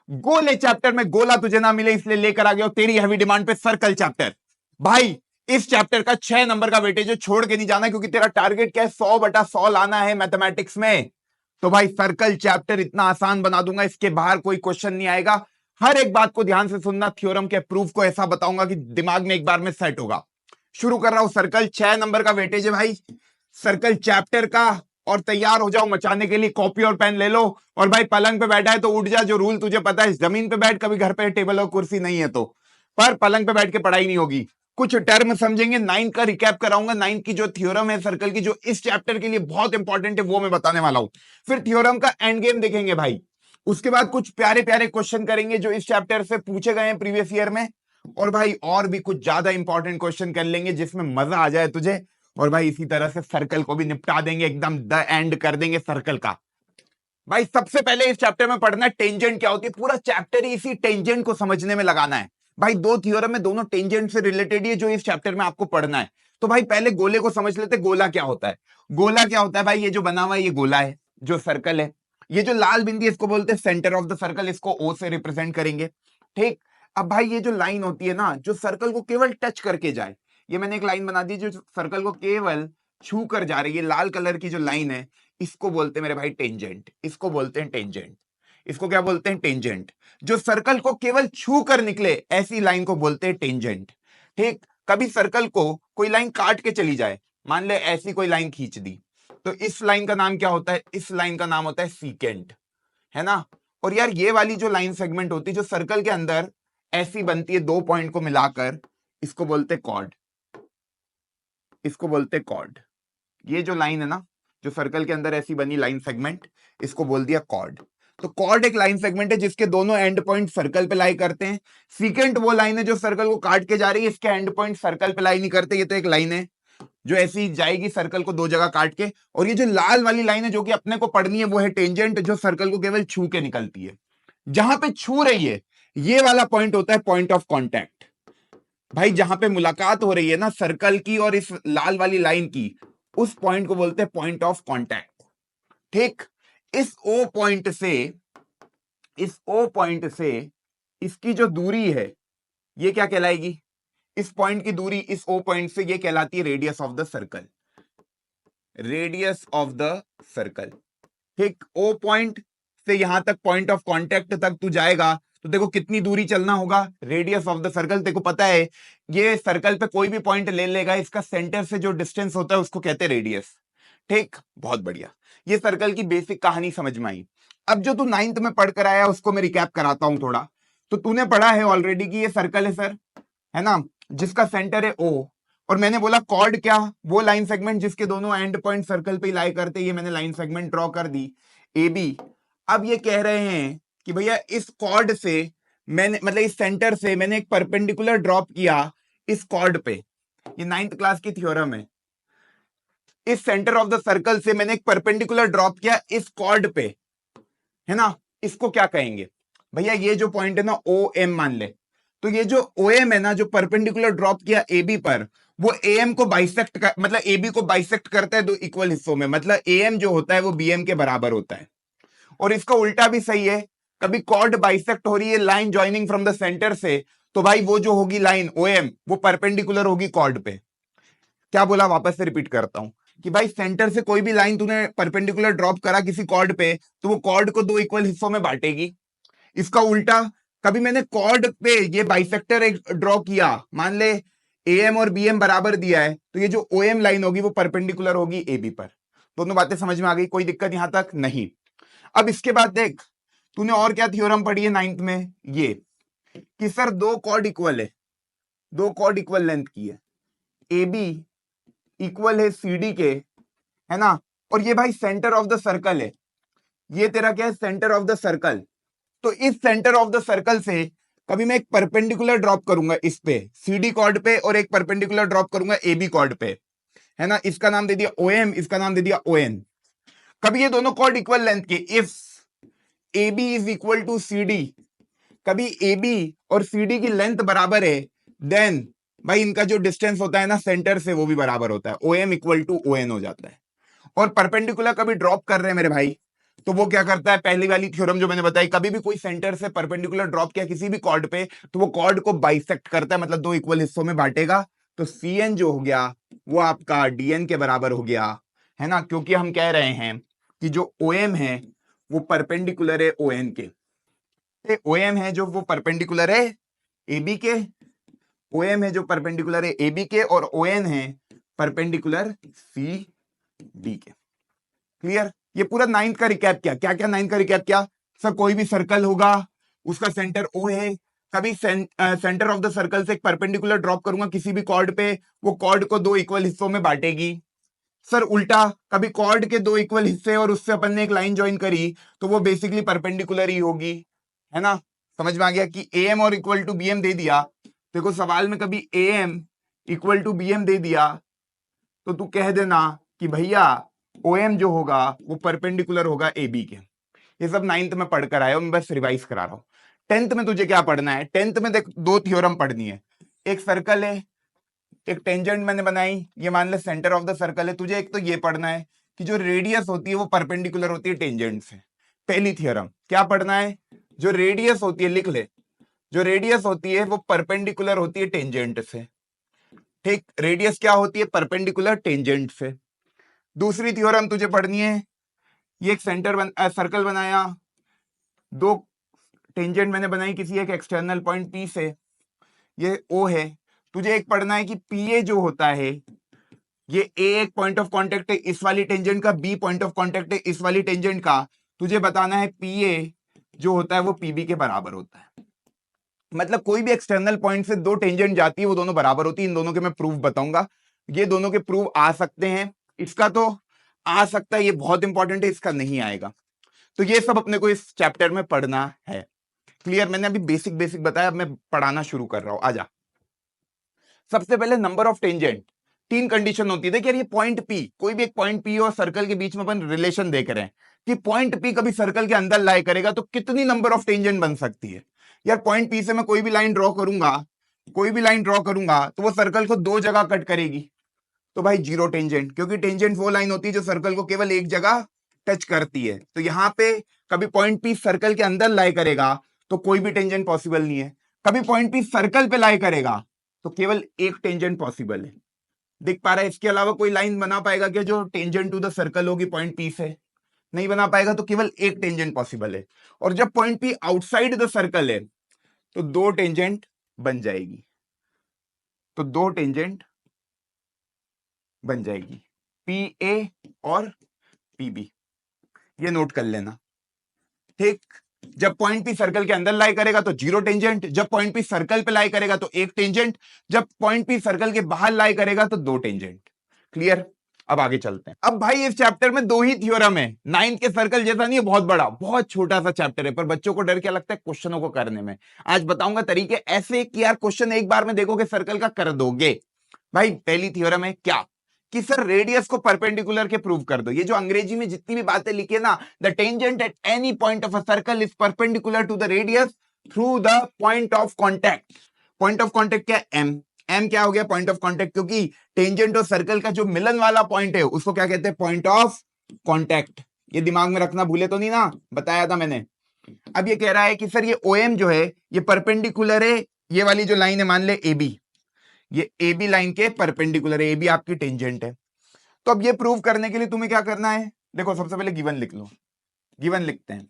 गोले चैप्टर में गोला तुझे ना मिले इसलिए लेकर आ गया तेरी हैवी डिमांड पे सर्कल चैप्टर। भाई इस चैप्टर का 6 नंबर का वेटेज है, छोड़ के नहीं जाना क्योंकि तेरा टारगेट क्या है, 100/100 लाना है मैथमेटिक्स में। तो भाई सर्कल चैप्टर इतना आसान बना दूंगा, इसके बाहर कोई क्वेश्चन नहीं आएगा। हर एक बात को ध्यान से सुनना, थ्योरम के प्रूफ को ऐसा बताऊंगा कि दिमाग में एक बार में सेट होगा। शुरू कर रहा हूं, सर्कल 6 नंबर का वेटेज है भाई सर्कल चैप्टर का, और तैयार हो जाओ मचाने के लिए। कॉपी और पेन ले लो, और भाई पलंग पे बैठा है तो उठ जा, जो रूल तुझे पता है, जमीन पे बैठ, कभी घर पे टेबल और कुर्सी नहीं है तो, पर पलंग पे बैठ के पढ़ाई नहीं होगी। कुछ टर्म समझेंगे, 9 का रिकैप कराऊंगा, 9 की जो थ्योरम है सर्कल की, जो इस चैप्टर के लिए बहुत इंपॉर्टेंट है, वो मैं बताने वाला हूं। फिर थ्योरम का एंड गेम देखेंगे भाई, उसके बाद कुछ प्यारे प्यारे क्वेश्चन करेंगे जो इस चैप्टर से पूछे गए हैं प्रीवियस ईयर में, और भाई और भी कुछ ज्यादा इंपॉर्टेंट क्वेश्चन कर लेंगे जिसमें मजा आ जाए तुझे। और भाई इसी तरह से सर्कल को भी निपटा देंगे, एकदम द एंड कर देंगे सर्कल का। भाई सबसे पहले इस चैप्टर में पढ़ना है टेंजेंट क्या होती है, पूरा चैप्टर ही इसी टेंजेंट को समझने में लगाना है। भाई दो थ्योरम में दोनों टेंजेंट से रिलेटेड है जो इस चैप्टर में आपको पढ़ना है। तो भाई पहले गोले को समझ लेते, गोला क्या होता है। गोला क्या होता है भाई, ये जो बना हुआ है ये गोला है, जो सर्कल है, ये जो लाल बिंदी इसको बोलते हैं सेंटर ऑफ द सर्कल, इसको ओ से रिप्रेजेंट करेंगे। ठीक, अब भाई ये जो लाइन होती है ना, जो सर्कल को केवल टच करके जाए, ये मैंने एक लाइन बना दी जो सर्कल को केवल छू कर जा रही है, लाल कलर की जो लाइन है, इसको बोलते हैं मेरे भाई टेंजेंट, इसको बोलते हैं टेंजेंट। इसको क्या बोलते हैं, टेंजेंट। जो सर्कल को केवल छू कर निकले ऐसी लाइन को बोलते हैं टेंजेंट। ठीक, कभी सर्कल को कोई लाइन काट के चली जाए, मान ले ऐसी कोई लाइन खींच दी, तो इस लाइन का नाम क्या होता है, इस लाइन का नाम होता है सीकेंट, है ना। और यार ये वाली जो लाइन सेगमेंट होती है जो सर्कल के अंदर ऐसी बनती है, दो पॉइंट को मिलाकर, इसको बोलते कॉर्ड, इसको बोलते कॉर्ड। ये जो लाइन है ना, जो सर्कल के अंदर ऐसी बनी लाइन सेगमेंट, इसको बोल दिया कॉर्ड। तो कॉर्ड एक लाइन सेगमेंट है जिसके दोनों एंड पॉइंट सर्कल पे लाई करते हैं। सीकेंट वो लाइन है जो सर्कल को काट के जा रही है, इसके एंड पॉइंट सर्कल पे लाई नहीं करते। ये तो एक लाइन है जो ऐसी जाएगी सर्कल को दो जगह काट के। और ये जो लाल वाली लाइन है जो कि अपने को पढ़नी है, वो है टेंजेंट, जो सर्कल को केवल छू के निकलती है। जहां पे छू रही है ये वाला पॉइंट होता है पॉइंट ऑफ कॉन्टैक्ट। भाई जहां पे मुलाकात हो रही है ना सर्कल की और इस लाल वाली लाइन की, उस पॉइंट को बोलते हैं पॉइंट ऑफ कॉन्टैक्ट। ठीक, इस ओ पॉइंट से, इस ओ पॉइंट से इसकी जो दूरी है ये क्या कहलाएगी, इस पॉइंट की दूरी इस ओ पॉइंट से ये कहलाती है radius of the circle, radius of the circle. ठीक, ओ पॉइंट से यहां तक पॉइंट ऑफ कांटेक्ट तक तू जाएगा तो देखो कितनी दूरी चलना होगा, रेडियस ऑफ द सर्कल। देखो पता है ये सर्कल पे कोई भी पॉइंट ले लेगा, इसका सेंटर से जो डिस्टेंस होता है उसको कहते हैं रेडियस। ठीक, बहुत बढ़िया, ये सर्कल की बेसिक कहानी समझ में आई। अब जो तू 9th में पढ़ कर आया उसको मैं रिकैप कराता हूं थोड़ा। तो तूने पढ़ा है ऑलरेडी कि ये सर्कल है सर, है ना, जिसका सेंटर है ओ। और मैंने बोला कॉर्ड क्या, वो लाइन सेगमेंट जिसके दोनों एंड पॉइंट सर्कल पे लाई करते, ये मैंने लाइन सेगमेंट ड्रॉ कर दी ए बी। अब ये कह रहे हैं कि भैया इस कॉर्ड से मैंने, मतलब इस सेंटर से मैंने एक परपेंडिकुलर ड्रॉप किया इस कॉर्ड पे, ये 9th क्लास की थ्योरम है। इस सेंटर ऑफ द सर्कल से मैंने एक परपेंडिकुलर ड्रॉप किया इस कॉर्ड पे, है ना, इसको क्या कहेंगे भैया, ये जो पॉइंट है ना ओ एम मान ले, तो ये जो ओ एम है ना, जो परपेंडिकुलर ड्रॉप किया ए बी पर, वो ए एम को बाइसेक्ट कर, मतलब ए बी को बाइसेक्ट करता है दो इक्वल हिस्सों में, मतलब ए एम जो होता है वो बी एम के बराबर होता है। और इसका उल्टा भी सही है, कभी कॉर्ड बाइसेक्ट हो रही है line joining from the centre से, तो भाई वो जो होगी लाइन ओ एम वो परपेंडिकुलर होगी कॉर्ड पे। क्या बोला, वापस से रिपीट करता हूं कि भाई सेंटर से कोई भी लाइन तूने परपेंडिकुलर ड्रॉप करा किसी कॉर्ड पे, तो वो कॉर्ड को दो इक्वल हिस्सों में बांटेगी। इसका उल्टा, कभी मैंने कॉर्ड पे ये बाइसेक्टर एक ड्रॉ किया, मान ले ए एम और बी एम बराबर दिया है, तो ये जो ओ एम लाइन होगी वो परपेंडिकुलर होगी ए बी पर। दोनों बातें समझ में आ गई, कोई दिक्कत यहां तक नहीं। अब इसके बाद देख, तूने और क्या थ्योरम पढ़ी है 9th में, ये कि सर दो कॉर्ड इक्वल है, दो कॉर्ड इक्वल लेंथ की है, ए बी इक्वल है सी डी के, है ना, और ये भाई सेंटर ऑफ द सर्कल है, ये तेरा क्या है, सेंटर ऑफ द सर्कल। तो इस सेंटर ऑफ द सर्कल से कभी मैं एक परपेंडिकुलर ड्रॉप करूंगा इस पे सी डी कॉर्ड पे, और एक परपेंडिकुलर ड्रॉप करूंगा ए बी कॉर्ड पे, है ना, इसका नाम दे दिया ओ एम, इसका नाम दे दिया ओ एन। कभी ये दोनों कॉर्ड इक्वल लेंथ के, if A B is equal to C D, कभी ए बी और सी डी की लेंथ बराबर है, देन भाई इनका जो डिस्टेंस होता है ना सेंटर से वो भी बराबर होता है, O M equal to O N हो जाता है। और परपेंडिकुलर कभी ड्रॉप कर रहे हैं मेरे भाई, तो वो क्या करता है, पहली वाली थ्योरम जो मैंने बताई, कभी भी कोई सेंटर से परपेंडिकुलर ड्रॉप किया किसी भी कॉर्ड पे, तो वो कॉर्ड को बाइसेक्ट करता है, मतलब दो इक्वल हिस्सों में बांटेगा। तो Cn जो हो गया वो आपका Dn के बराबर हो गया, है ना, क्योंकि हम कह रहे हैं कि जो OM है वो परपेंडिकुलर है ON के। OM है जो वो परपेंडिकुलर है AB के, OM है जो परपेंडिकुलर है AB के, और ON है परपेंडिकुलर CD के। क्लियर? ये पूरा 9th का रिकैप किया। क्या क्या 9th का रिकैप किया? सर कोई भी सर्कल होगा उसका सेंटर O है, कभी सेंटर ऑफ द सर्कल से एक परपेंडिकुलर ड्रॉप करूंगा किसी भी कॉर्ड पे, वो कॉर्ड को दो इक्वल हिस्सों में बांटेगी। सर उल्टा, कभी कॉर्ड के दो इक्वल हिस्से और उससे अपन ने एक लाइन ज्वाइन करी तो वो बेसिकली परपेंडिकुलर ही होगी, है ना। समझ में आ गया कि AM और इक्वल टू BM दे दिया, देखो सवाल में कभी AM इक्वल टू BM दे दिया तो तू कह देना कि भैया OM जो होगा वो परपेंडिकुलर होगा AB के। ये सब 9th में पढ़कर आया हूं, मैं बस रिवाइज करा रहा हूं। 10th में तुझे क्या पढ़ना है? 10th में देख दो थ्योरम पढ़नी है। एक सर्कल है, एक टेंजेंट मैंने बनाई, ये मान ले सेंटर ऑफ द सर्कल है। तुझे एक तो ये पढ़ना है कि जो रेडियस होती है वो परपेंडिकुलर होती है टेंजेंट से। पहली थ्योरम क्या पढ़ना है? जो रेडियस होती है, लिख ले, जो रेडियस होती है वो परपेंडिकुलर होती है टेंजेंट से। ठीक, रेडियस क्या होती है? परपेंडिकुलर टेंजेंट से। दूसरी थ्योरम तुझे पढ़नी है, ये एक सर्कल बनाया, दो टेंजेंट मैंने बनाई किसी एक एक्सटर्नल पॉइंट P से, ये O है। तुझे एक पढ़ना है कि PA जो होता है, ये A एक पॉइंट ऑफ कांटेक्ट है इस वाली टेंजेंट का, B पॉइंट ऑफ कांटेक्ट है इस वाली टेंजेंट का। तुझे बताना है PA जो होता है वो PB के बराबर होता है। मतलब कोई भी एक्सटर्नल पॉइंट से दो टेंजेंट जाती है वो दोनों बराबर होती है। इन दोनों के मैं प्रूफ बताऊंगा, ये दोनों के प्रूफ आ सकते हैं, इसका तो आ सकता है, ये बहुत इंपॉर्टेंट है, इसका नहीं आएगा। तो ये सब अपने को इस चैप्टर में पढ़ना है। क्लियर? मैंने अभी बेसिक बेसिक बताया, अब मैं पढ़ाना शुरू कर रहा हूं। आजा, सबसे पहले नंबर ऑफ टेंजेंट। तीन कंडीशन होती है। देखिए यार, ये पॉइंट P, कोई भी एक पॉइंट P और सर्कल के बीच में अपन रिलेशन देख रहे हैं कि पॉइंट P कभी सर्कल के अंदर लाई करेगा तो कितनी नंबर ऑफ टेंजेंट बन सकती है। यार पॉइंट P से मैं कोई भी लाइन ड्रॉ करूंगा, कोई भी लाइन ड्रॉ करूंगा तो वो सर्कल को दो जगह कट करेगी, तो भाई जीरो टेंजेंट, क्योंकि टेंजेंट वो लाइन होती है जो सर्कल को केवल एक जगह टच करती है। तो यहां पे कभी पॉइंट P सर्कल के अंदर लाई करेगा तो कोई भी टेंजेंट पॉसिबल नहीं है। कभी पॉइंट P सर्कल पे लाई करेगा तो केवल एक टेंजेंट पॉसिबल है। दिख पा रहा है? इसके अलावा कोई लाइन बना पाएगा क्या जो टेंजेंट टू द सर्कल होगी पॉइंट P से? नहीं बना पाएगा, तो केवल एक टेंजेंट पॉसिबल है। और जब point P outside the circle है तो दो टेंजेंट बन जाएगी, तो दो टेंजेंट बन जाएगी, PA और PB। ये नोट कर लेना, ठीक। जब पॉइंट P सर्कल के अंदर लाई करेगा तो जीरो टेंजेंट, जब पॉइंट P सर्कल पे लाई करेगा तो एक टेंजेंट, जब पॉइंट P सर्कल के बाहर लाई करेगा तो दो टेंजेंट। क्लियर? अब आगे चलते हैं। अब भाई इस चैप्टर में दो ही थ्योरम है, 9th के सर्कल जैसा नहीं है, बहुत बड़ा, बहुत छोटा सा चैप्टर है, पर बच्चों को डर क्या लगता है क्वेश्चनों को करने में। आज बताऊंगा तरीके ऐसे कि यार क्वेश्चन एक बार में देखोगे सर्कल का कर दोगे। भाई पहली थ्योरम है क्या कि सर रेडियस को परपेंडिकुलर के प्रूव कर दो। ये जो अंग्रेजी में जितनी भी बातें लिखी है ना, the tangent at any point of a circle is perpendicular to the radius through the point of contact. Point of contact क्या है? M क्या हो गया? पॉइंट ऑफ कॉन्टैक्ट, क्योंकि टेंजेंट और सर्कल का जो मिलन वाला पॉइंट है उसको क्या कहते हैं? Point of contact. ये दिमाग में रखना भूले तो नहीं ना, बताया था मैंने। अब ये कह रहा है कि सर ये OM जो है ये परपेंडिकुलर है, ये वाली जो लाइन है मान ले AB, ये AB लाइन के परपेंडिकुलर है, AB आपकी टेंजेंट है। तो अब ये प्रूव करने के लिए तुम्हें क्या करना है? देखो सबसे पहले गिवन लिख लो, गिवन लिखते हैं।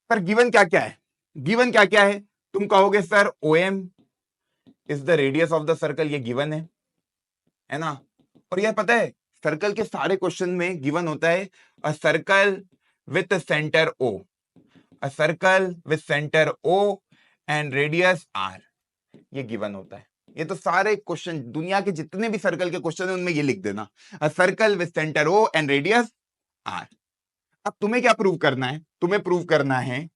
पर गिवन क्या क्या है? गिवन क्या क्या है? तुम कहोगे sir OM is the radius of the circle, ये गिवन है ना। और यह पता है सर्कल के सारे क्वेश्चन में गिवन होता है a circle with centre O, a circle with centre O and radius R, ये गिवन होता है। ये तो सारे क्वेश्चन, दुनिया के जितने भी सर्कल के क्वेश्चन है उनमें ये लिख देना, a circle with centre O and radius R। अब तुम्हें क्या प्रूव करना है? तुम्हें प्रूव करना है,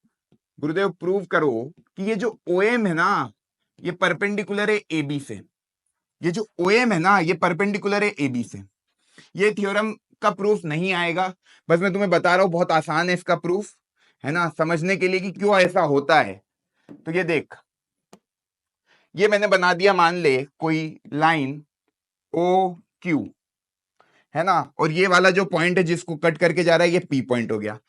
गुरुदेव प्रूव करो कि ये जो OM है ना ये परपेंडिकुलर है AB से। ये जो OM है ना ये परपेंडिकुलर है AB से। ये थ्योरम का प्रूफ नहीं आएगा, बस मैं तुम्हें बता रहा हूं, बहुत आसान है इसका प्रूफ, है ना, समझने के लिए कि क्यों ऐसा होता है। तो ये देख, ये मैंने बना दिया, मान ले कोई लाइन OQ, है ना, और ये वाला जो पॉइंट है जिसको कट करके जा रहा है ये P पॉइंट हो गया।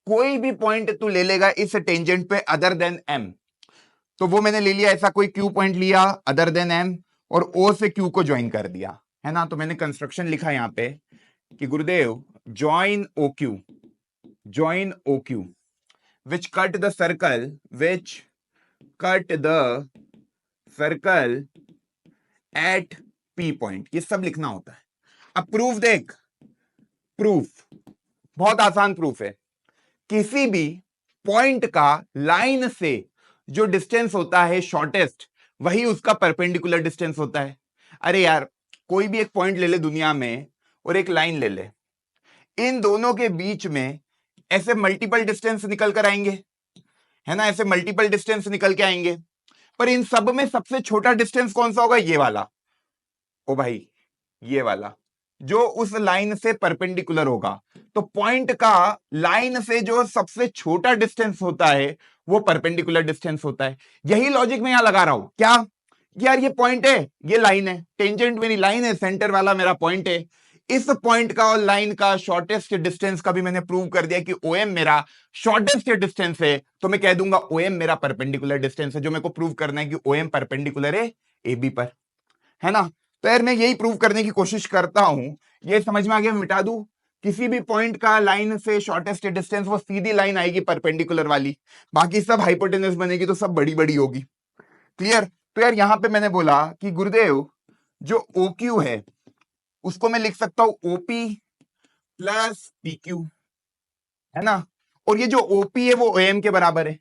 कोई भी पॉइंट तू ले लेगा इस टेंजेंट पे अदर देन एम, तो वो मैंने ले लिया, ऐसा कोई क्यू पॉइंट लिया अदर देन एम और ओ से क्यू को ज्वाइन कर दिया, है ना। तो मैंने कंस्ट्रक्शन लिखा यहां पे कि गुरुदेव join O Q which cut the circle at P point, ये सब लिखना होता है। अब प्रूफ देख, प्रूफ बहुत आसान प्रूफ है, किसी भी पॉइंट का लाइन से जो डिस्टेंस होता है शॉर्टेस्ट, वही उसका परपेंडिकुलर डिस्टेंस होता है। अरे यार, कोई भी एक पॉइंट ले ले दुनिया में और एक लाइन ले ले, इन दोनों के बीच में ऐसे मल्टीपल डिस्टेंस निकल कर आएंगे, है ना, ऐसे मल्टीपल डिस्टेंस निकल के आएंगे, पर इन सब में सबसे छोटा डिस्टेंस कौन सा होगा? ये वाला। ओ भाई, ये वाला जो उस लाइन से परपेंडिकुलर होगा। तो पॉइंट का लाइन से जो सबसे छोटा डिस्टेंस होता है वो परपेंडिकुलर डिस्टेंस होता है। यही लॉजिक मैं यहां लगा रहा हूं। क्या यार, ये पॉइंट है, ये लाइन है, टेंजेंट मेरी लाइन है, सेंटर वाला मेरा पॉइंट है, इस पॉइंट का और लाइन का शॉर्टेस्ट डिस्टेंस का भी मैंने प्रूव कर दिया कि OM मेरा शॉर्टेस्ट डिस्टेंस है, तो मैं कह दूंगा OM मेरा परपेंडिकुलर डिस्टेंस है। जो मेरे को प्रूव करना है कि OM परपेंडिकुलर है AB पर, है ना। तो यार मैं यही प्रूव करने की कोशिश करता हूं, ये समझ में आ गया, मिटा दूं किसी भी पॉइंट का लाइन से शॉर्टेस्ट डिस्टेंस, वो सीधी लाइन आएगी परपेंडिकुलर वाली, बाकी सब हाइपोटेनस बनेगी तो सब बड़ी बड़ी होगी। क्लियर? तो यार यहां पे मैंने बोला कि गुरुदेव जो OQ है उसको मैं लिख सकता हूं OP प्लस PQ, है ना। और ये जो OP है वो OM के बराबर है,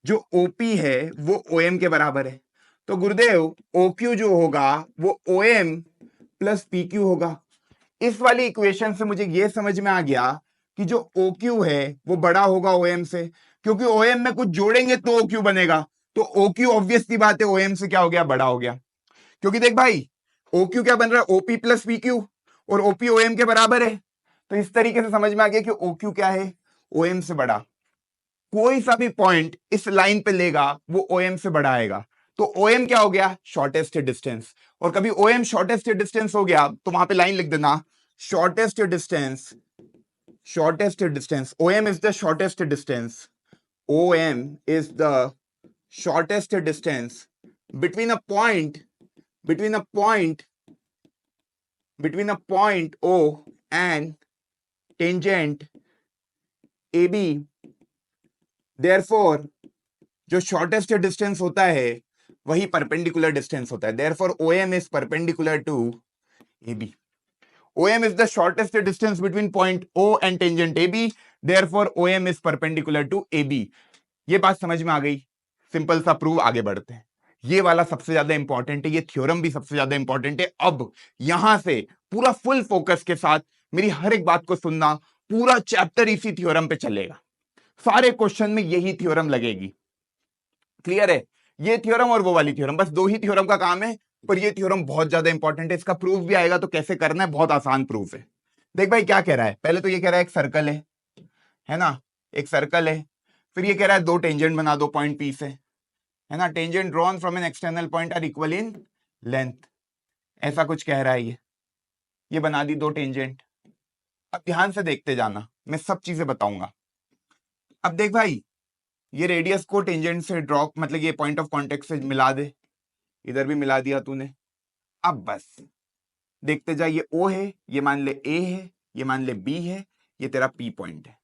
जो OP है वो OM के बराबर है। तो गुरुदेव OQ जो होगा वो OM प्लस PQ होगा। इस वाली इक्वेशन से मुझे ये समझ में आ गया कि जो OQ है वो बड़ा होगा OM से, क्योंकि OM में कुछ जोड़ेंगे तो OQ बनेगा, तो OQ ऑब्वियस सी बात है OM से क्या हो गया? बड़ा हो गया। क्योंकि देख भाई, OQ क्या बन रहा है? OP प्लस PQ, और OP OM के बराबर है। तो इस तरीके से समझ में आ गया कि OQ क्या है? OM से बड़ा। कोई सा भी पॉइंट इस लाइन पे लेगा वो OM से बड़ा आएगा, तो OM क्या हो गया? Shortest distance. और कभी OM शॉर्टेस्ट डिस्टेंस हो गया तो वहां पे लाइन लिख देना, shortest distance OM is the shortest distance, OM is the shortest distance between a point O and tangent AB। Therefore जो शॉर्टेस्ट डिस्टेंस होता है वही परपेंडिकुलर डिस्टेंस होता है। Therefore OM is perpendicular to AB। OM is the shortest distance between point O and tangent AB, therefore OM is perpendicular to AB। ये बात समझ में आ गई? सिंपल सा प्रूव, आगे बढ़ते हैं। ये वाला सबसे ज्यादा इंपॉर्टेंट है, ये थ्योरम भी सबसे ज्यादा इंपॉर्टेंट है। अब यहां से पूरा फुल फोकस के साथ मेरी हर एक बात को सुनना, पूरा चैप्टर इसी थ्योरम पे चलेगा, सारे क्वेश्चन में यही थ्योरम लगेगी। क्लियर है? ये थ्योरम और वो वाली थ्योरम, बस दो ही थ्योरम का काम है, पर ये थ्योरम बहुत ज्यादा इंपॉर्टेंट है। इसका प्रूफ भी आएगा, तो कैसे करना है, बहुत आसान प्रूफ है। देख भाई क्या कह रहा है, पहले तो ये कह रहा है एक सर्कल है ना, एक सर्कल है, फिर ये कह रहा है दो टेंजेंट बना दो पॉइंट P से, है ना, tangent drawn from an external point are equal in length, ऐसा कुछ कह रहा है ये बना दी दो टेंजेंट। अब ध्यान से देखते जाना, मैं सब चीजें बताऊंगा। अब देख भाई, ये रेडियस को टेंजेंट से ड्रॉप, मतलब ये पॉइंट ऑफ कांटेक्ट से मिला दे, इधर भी मिला दिया तूने। अब बस देखते जा, ये O है, ये मान ले A है, ये मान ले B है, ये तेरा P पॉइंट है।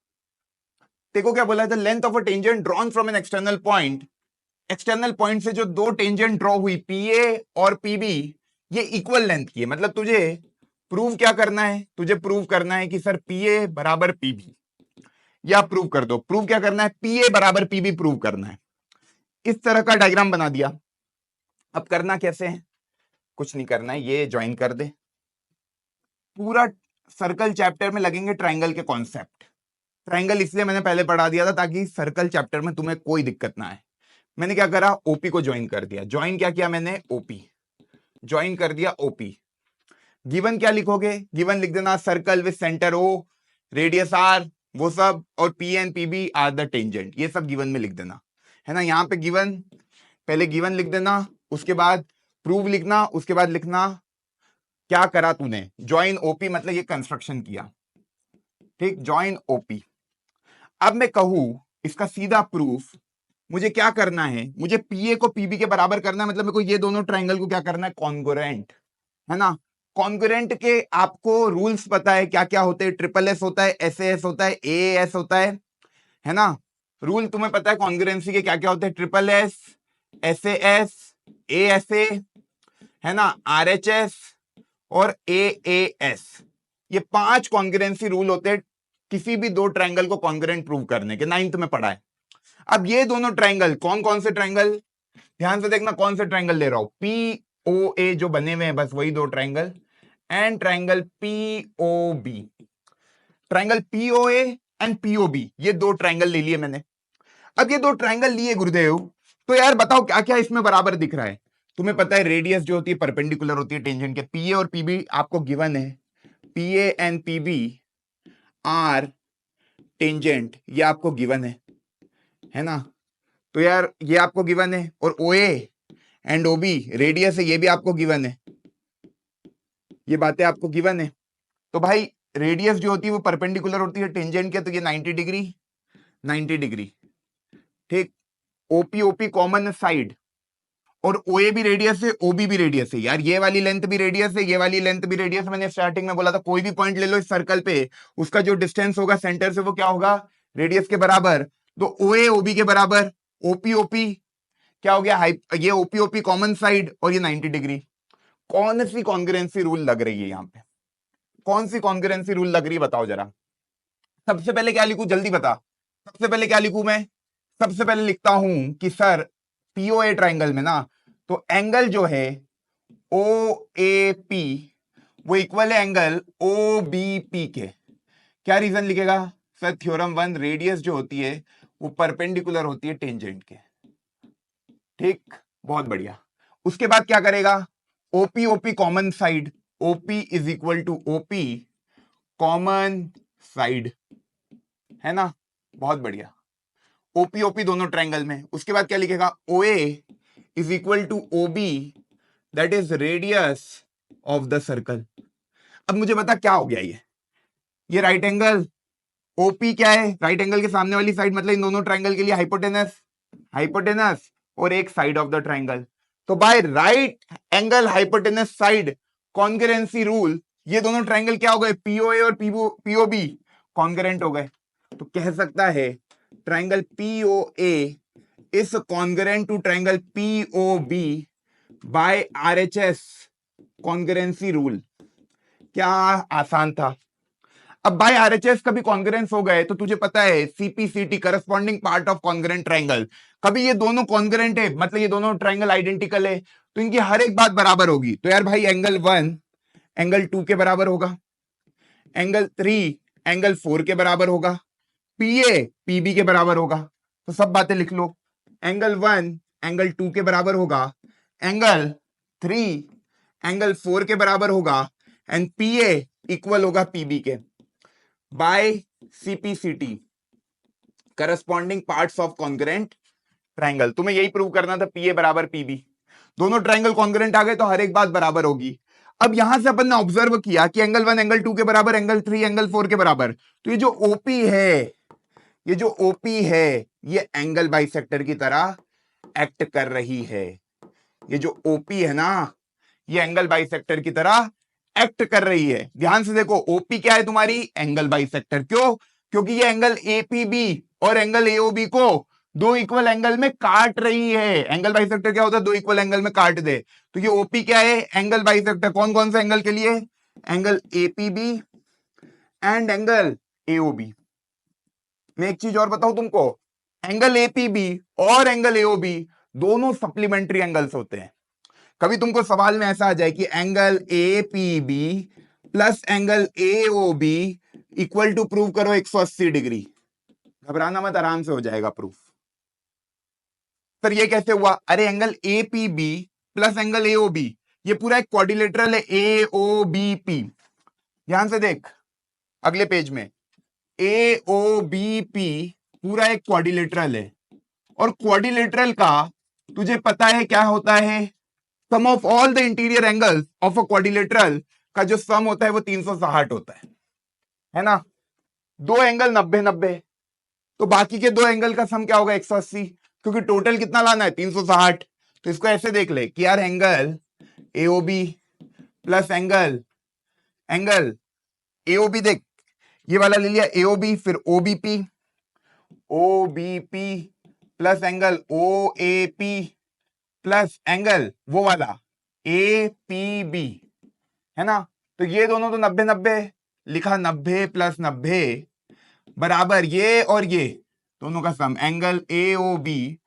देखो क्या बोला है, the length of a tangent drawn from an external point, external point से जो दो टेंजेंट ड्रॉ हुई PA और PB, ये इक्वल लेंथ की है। मतलब तुझे प्रूव क्या करना है? तुझे प्रूव करना है कि सर PA बराबर PB, या प्रूव कर दो। प्रूव क्या करना है? PA बराबर PB प्रूव करना है। इस तरह का डायग्राम बना दिया। अब करना कैसे है? कुछ नहीं करना है, ये ज्वाइन कर दे। पूरा सर्कल चैप्टर में लगेंगे ट्राइंगल के कॉन्सेप्ट। ट्राइंगल इसलिए मैंने पहले पढ़ा दिया था ताकि सर्कल चैप्टर में तुम्हें कोई दिक्कत ना आए। मैंने क्या करा? ओपी को ज्वाइन कर दिया। ज्वाइन क्या किया मैंने? ओपी ज्वाइन कर दिया। ओपी गिवन क्या लिखोगे? गिवन लिख देना circle with centre O, radius R, वो सब, और P and PB are the tangent, ये सब गिवन में लिख देना, है ना। यहाँ पे गिवन, पहले गिवन लिख देना, उसके बाद प्रूव लिखना, उसके बाद लिखना क्या करा तूने, ज्वाइन ओपी, मतलब ये कंस्ट्रक्शन किया, ठीक, ज्वाइन ओपी। अब मैं कहूं इसका सीधा प्रूफ, मुझे क्या करना है, मुझे पीए को पीबी के बराबर करना है, मतलब मेरे को ये दोनों ट्राइंगल को क्या करना है, कॉन्ग्रुएंट, है ना। कॉन्ग्रुएंट के आपको रूल्स पता है क्या क्या होते हैं, ट्रिपल एस होता है, एस एस होता है, ए एस होता है ना। रूल तुम्हें पता है कॉन्ग्रुएंसी के क्या क्या होते हैं, triple S, S S A, है ना, आर एच एस और ए एस। ये 5 कॉन्ग्रुएंसी रूल होते हैं किसी भी दो ट्राइंगल को कॉन्ग्रुएंट प्रूव करने के, 9th में पढ़ा है। अब ये दोनों ट्राइंगल कौन कौन से ट्राइंगल, ध्यान से देखना कौन से ट्राइंगल ले रहा हूं, पी ओ ए जो बने हुए हैं बस वही दो triangle, and triangle P O B, triangle P O A and P O B, ये दो ट्राइंगल ले लिए मैंने। अब ये दो ट्राइंगल लिए गुरुदेव, तो यार बताओ क्या क्या इसमें बराबर दिख रहा है। तुम्हें पता है रेडियस जो होती है परपेंडिकुलर होती है टेंजेंट के, पीए और पीबी आपको गिवन है, पीए एंड पीबी आर टेंजेंट, ये आपको गिवन है ना। तो यार ये आपको गिवन है, और ओए एंड ओबी रेडियस है, ये भी आपको गिवन है, ये बातें आपको गिवन है। तो भाई रेडियस जो होती है वो परपेंडिकुलर होती है टेंजेंट के, तो ये 90 डिग्री 90 डिग्री, ठीक। ओपी ओपी कॉमन साइड, और ओए भी रेडियस है, ओबी भी रेडियस है, यार ये वाली लेंथ भी रेडियस है, ये वाली लेंथ भी रेडियस है। मैंने स्टार्टिंग में बोला था कोई भी पॉइंट ले लो इस सर्कल पे, उसका जो डिस्टेंस होगा सेंटर से वो क्या होगा, रेडियस के बराबर। तो ओए ओबी के बराबर, ओपी ओपी क्या हो गया, ये ओपी ओपी कॉमन साइड, और ये 90 डिग्री। कौन सी कॉन्ग्रुएंसी रूल लग रही है यहाँ पे, कौन सी कॉन्ग्रुएंसी रूल लग रही है बताओ जरा। सबसे पहले क्या लिखूं, जल्दी बता, सबसे पहले क्या लिखूं मैं, सबसे पहले लिखता हूं कि सर पीओए ट्राइंगल में ना, तो एंगल जो है ओ ए पी वो इक्वल है एंगल ओ बी पी के। क्या रीजन लिखेगा सर, थ्योरम 1, रेडियस जो होती है वो परपेंडिकुलर होती है टेंजेंट के, ठीक, बहुत बढ़िया। उसके बाद क्या करेगा, OP OP common side, OP is equal to OP common side, है ना, बहुत बढ़िया, ओपी ओपी दोनों ट्रायंगल में। उसके बाद क्या लिखेगा, OA is equal to OB that is radius of the circle. अब मुझे बता क्या हो गया, ये राइट एंगल ओपी क्या है, राइट एंगल के सामने वाली साइड, मतलब इन दोनों ट्रायंगल के लिए हाइपोटेनस, हाइपोटेनस और एक साइड ऑफ द ट्रायंगल। तो by right angle hypotenuse side congruency rule ये दोनों ट्रायंगल क्या हो गए, पीओए और पीओबी कॉन्ग्रुएंट हो गए। तो कह सकता है triangle POA is congruent to triangle POB by RHS congruency rule. क्या आसान था। अब बाय आरएचएस कभी कॉन्ग्रुएंस हो गए तो तुझे पता है CPCT corresponding part of congruent triangle, कभी ये दोनों कॉन्ग्रुएंट है मतलब ये दोनों ट्रायंगल आइडेंटिकल है तो इनकी हर एक बात बराबर होगी। तो यार भाई एंगल 1 एंगल 2 के बराबर होगा, एंगल 3 एंगल 4 के बराबर होगा, पीए पीबी के बराबर होगा। तो सब बातें लिख लो, एंगल 1 एंगल 2 के बराबर होगा, एंगल 3 एंगल 4 के बराबर होगा, एंड पीए इक्वल होगा पीबी के by CPCT corresponding parts of congruent triangle. तुम्हें यही प्रूव करना था, पीए बराबर पीबी, दोनों ट्रायंगल कॉन्ग्रुएंट आ गए तो हर एक बात बराबर होगी। अब यहां से अपन ने ऑब्जर्व किया कि एंगल 1 एंगल 2 के बराबर, एंगल 3 एंगल 4 के बराबर, तो ये जो ओपी है, ये जो ओपी है ये एंगल बाइसेक्टर की तरह एक्ट कर रही है। ये जो ओपी है ना ये एंगल बाइसेक्टर की तरह एक्ट कर रही है। ध्यान से देखो ओपी क्या है तुम्हारी, एंगल बाइसेक्टर। क्यों, क्योंकि ये एंगल एपीबी और एंगल एओबी को दो इक्वल एंगल में काट रही है। एंगल बाइसेक्टर क्या होता है, दो इक्वल एंगल में काट दे। तो ये ओपी क्या है, एंगल बाइसेक्टर। कौन कौन से एंगल के लिए, angle APB and angle AOB. मैं एक चीज और बताऊं तुमको, एंगल एपीबी और एंगल एओबी दोनों सप्लीमेंट्री एंगल्स होते हैं। कभी तुमको सवाल में ऐसा आ जाए कि angle APB plus angle AOB equal to prove करो 180 डिग्री, घबराना मत, आराम से हो जाएगा प्रूफ। सर ये कैसे हुआ, अरे angle APB plus angle AOB ये पूरा एक क्वाड्रिलेटरल है, एओबीपी। ध्यान से देख अगले पेज में, एओबीपी पूरा एक क्वाड्रिलेटरल है, और क्वाड्रिलेटरल का तुझे पता है क्या होता है, sum of all the interior angles of a quadrilateral का जो सम होता है वो 360 होता है ना। दो एंगल 90 90, तो बाकी के दो एंगल का सम क्या होगा 180, क्योंकि टोटल कितना लाना है 360। तो इसको ऐसे देख ले कि यार angle AOB plus angle angle AOB, देख ये वाला ले लिया एओबी, फिर ओबीपी ओबीपी प्लस एंगल ओएपी प्लस एंगल वो वाला एपीबी, है ना। तो ये दोनों तो 90-90 लिखा, 90 प्लस 90 बराबर ये और ये दोनों का sum angle AOB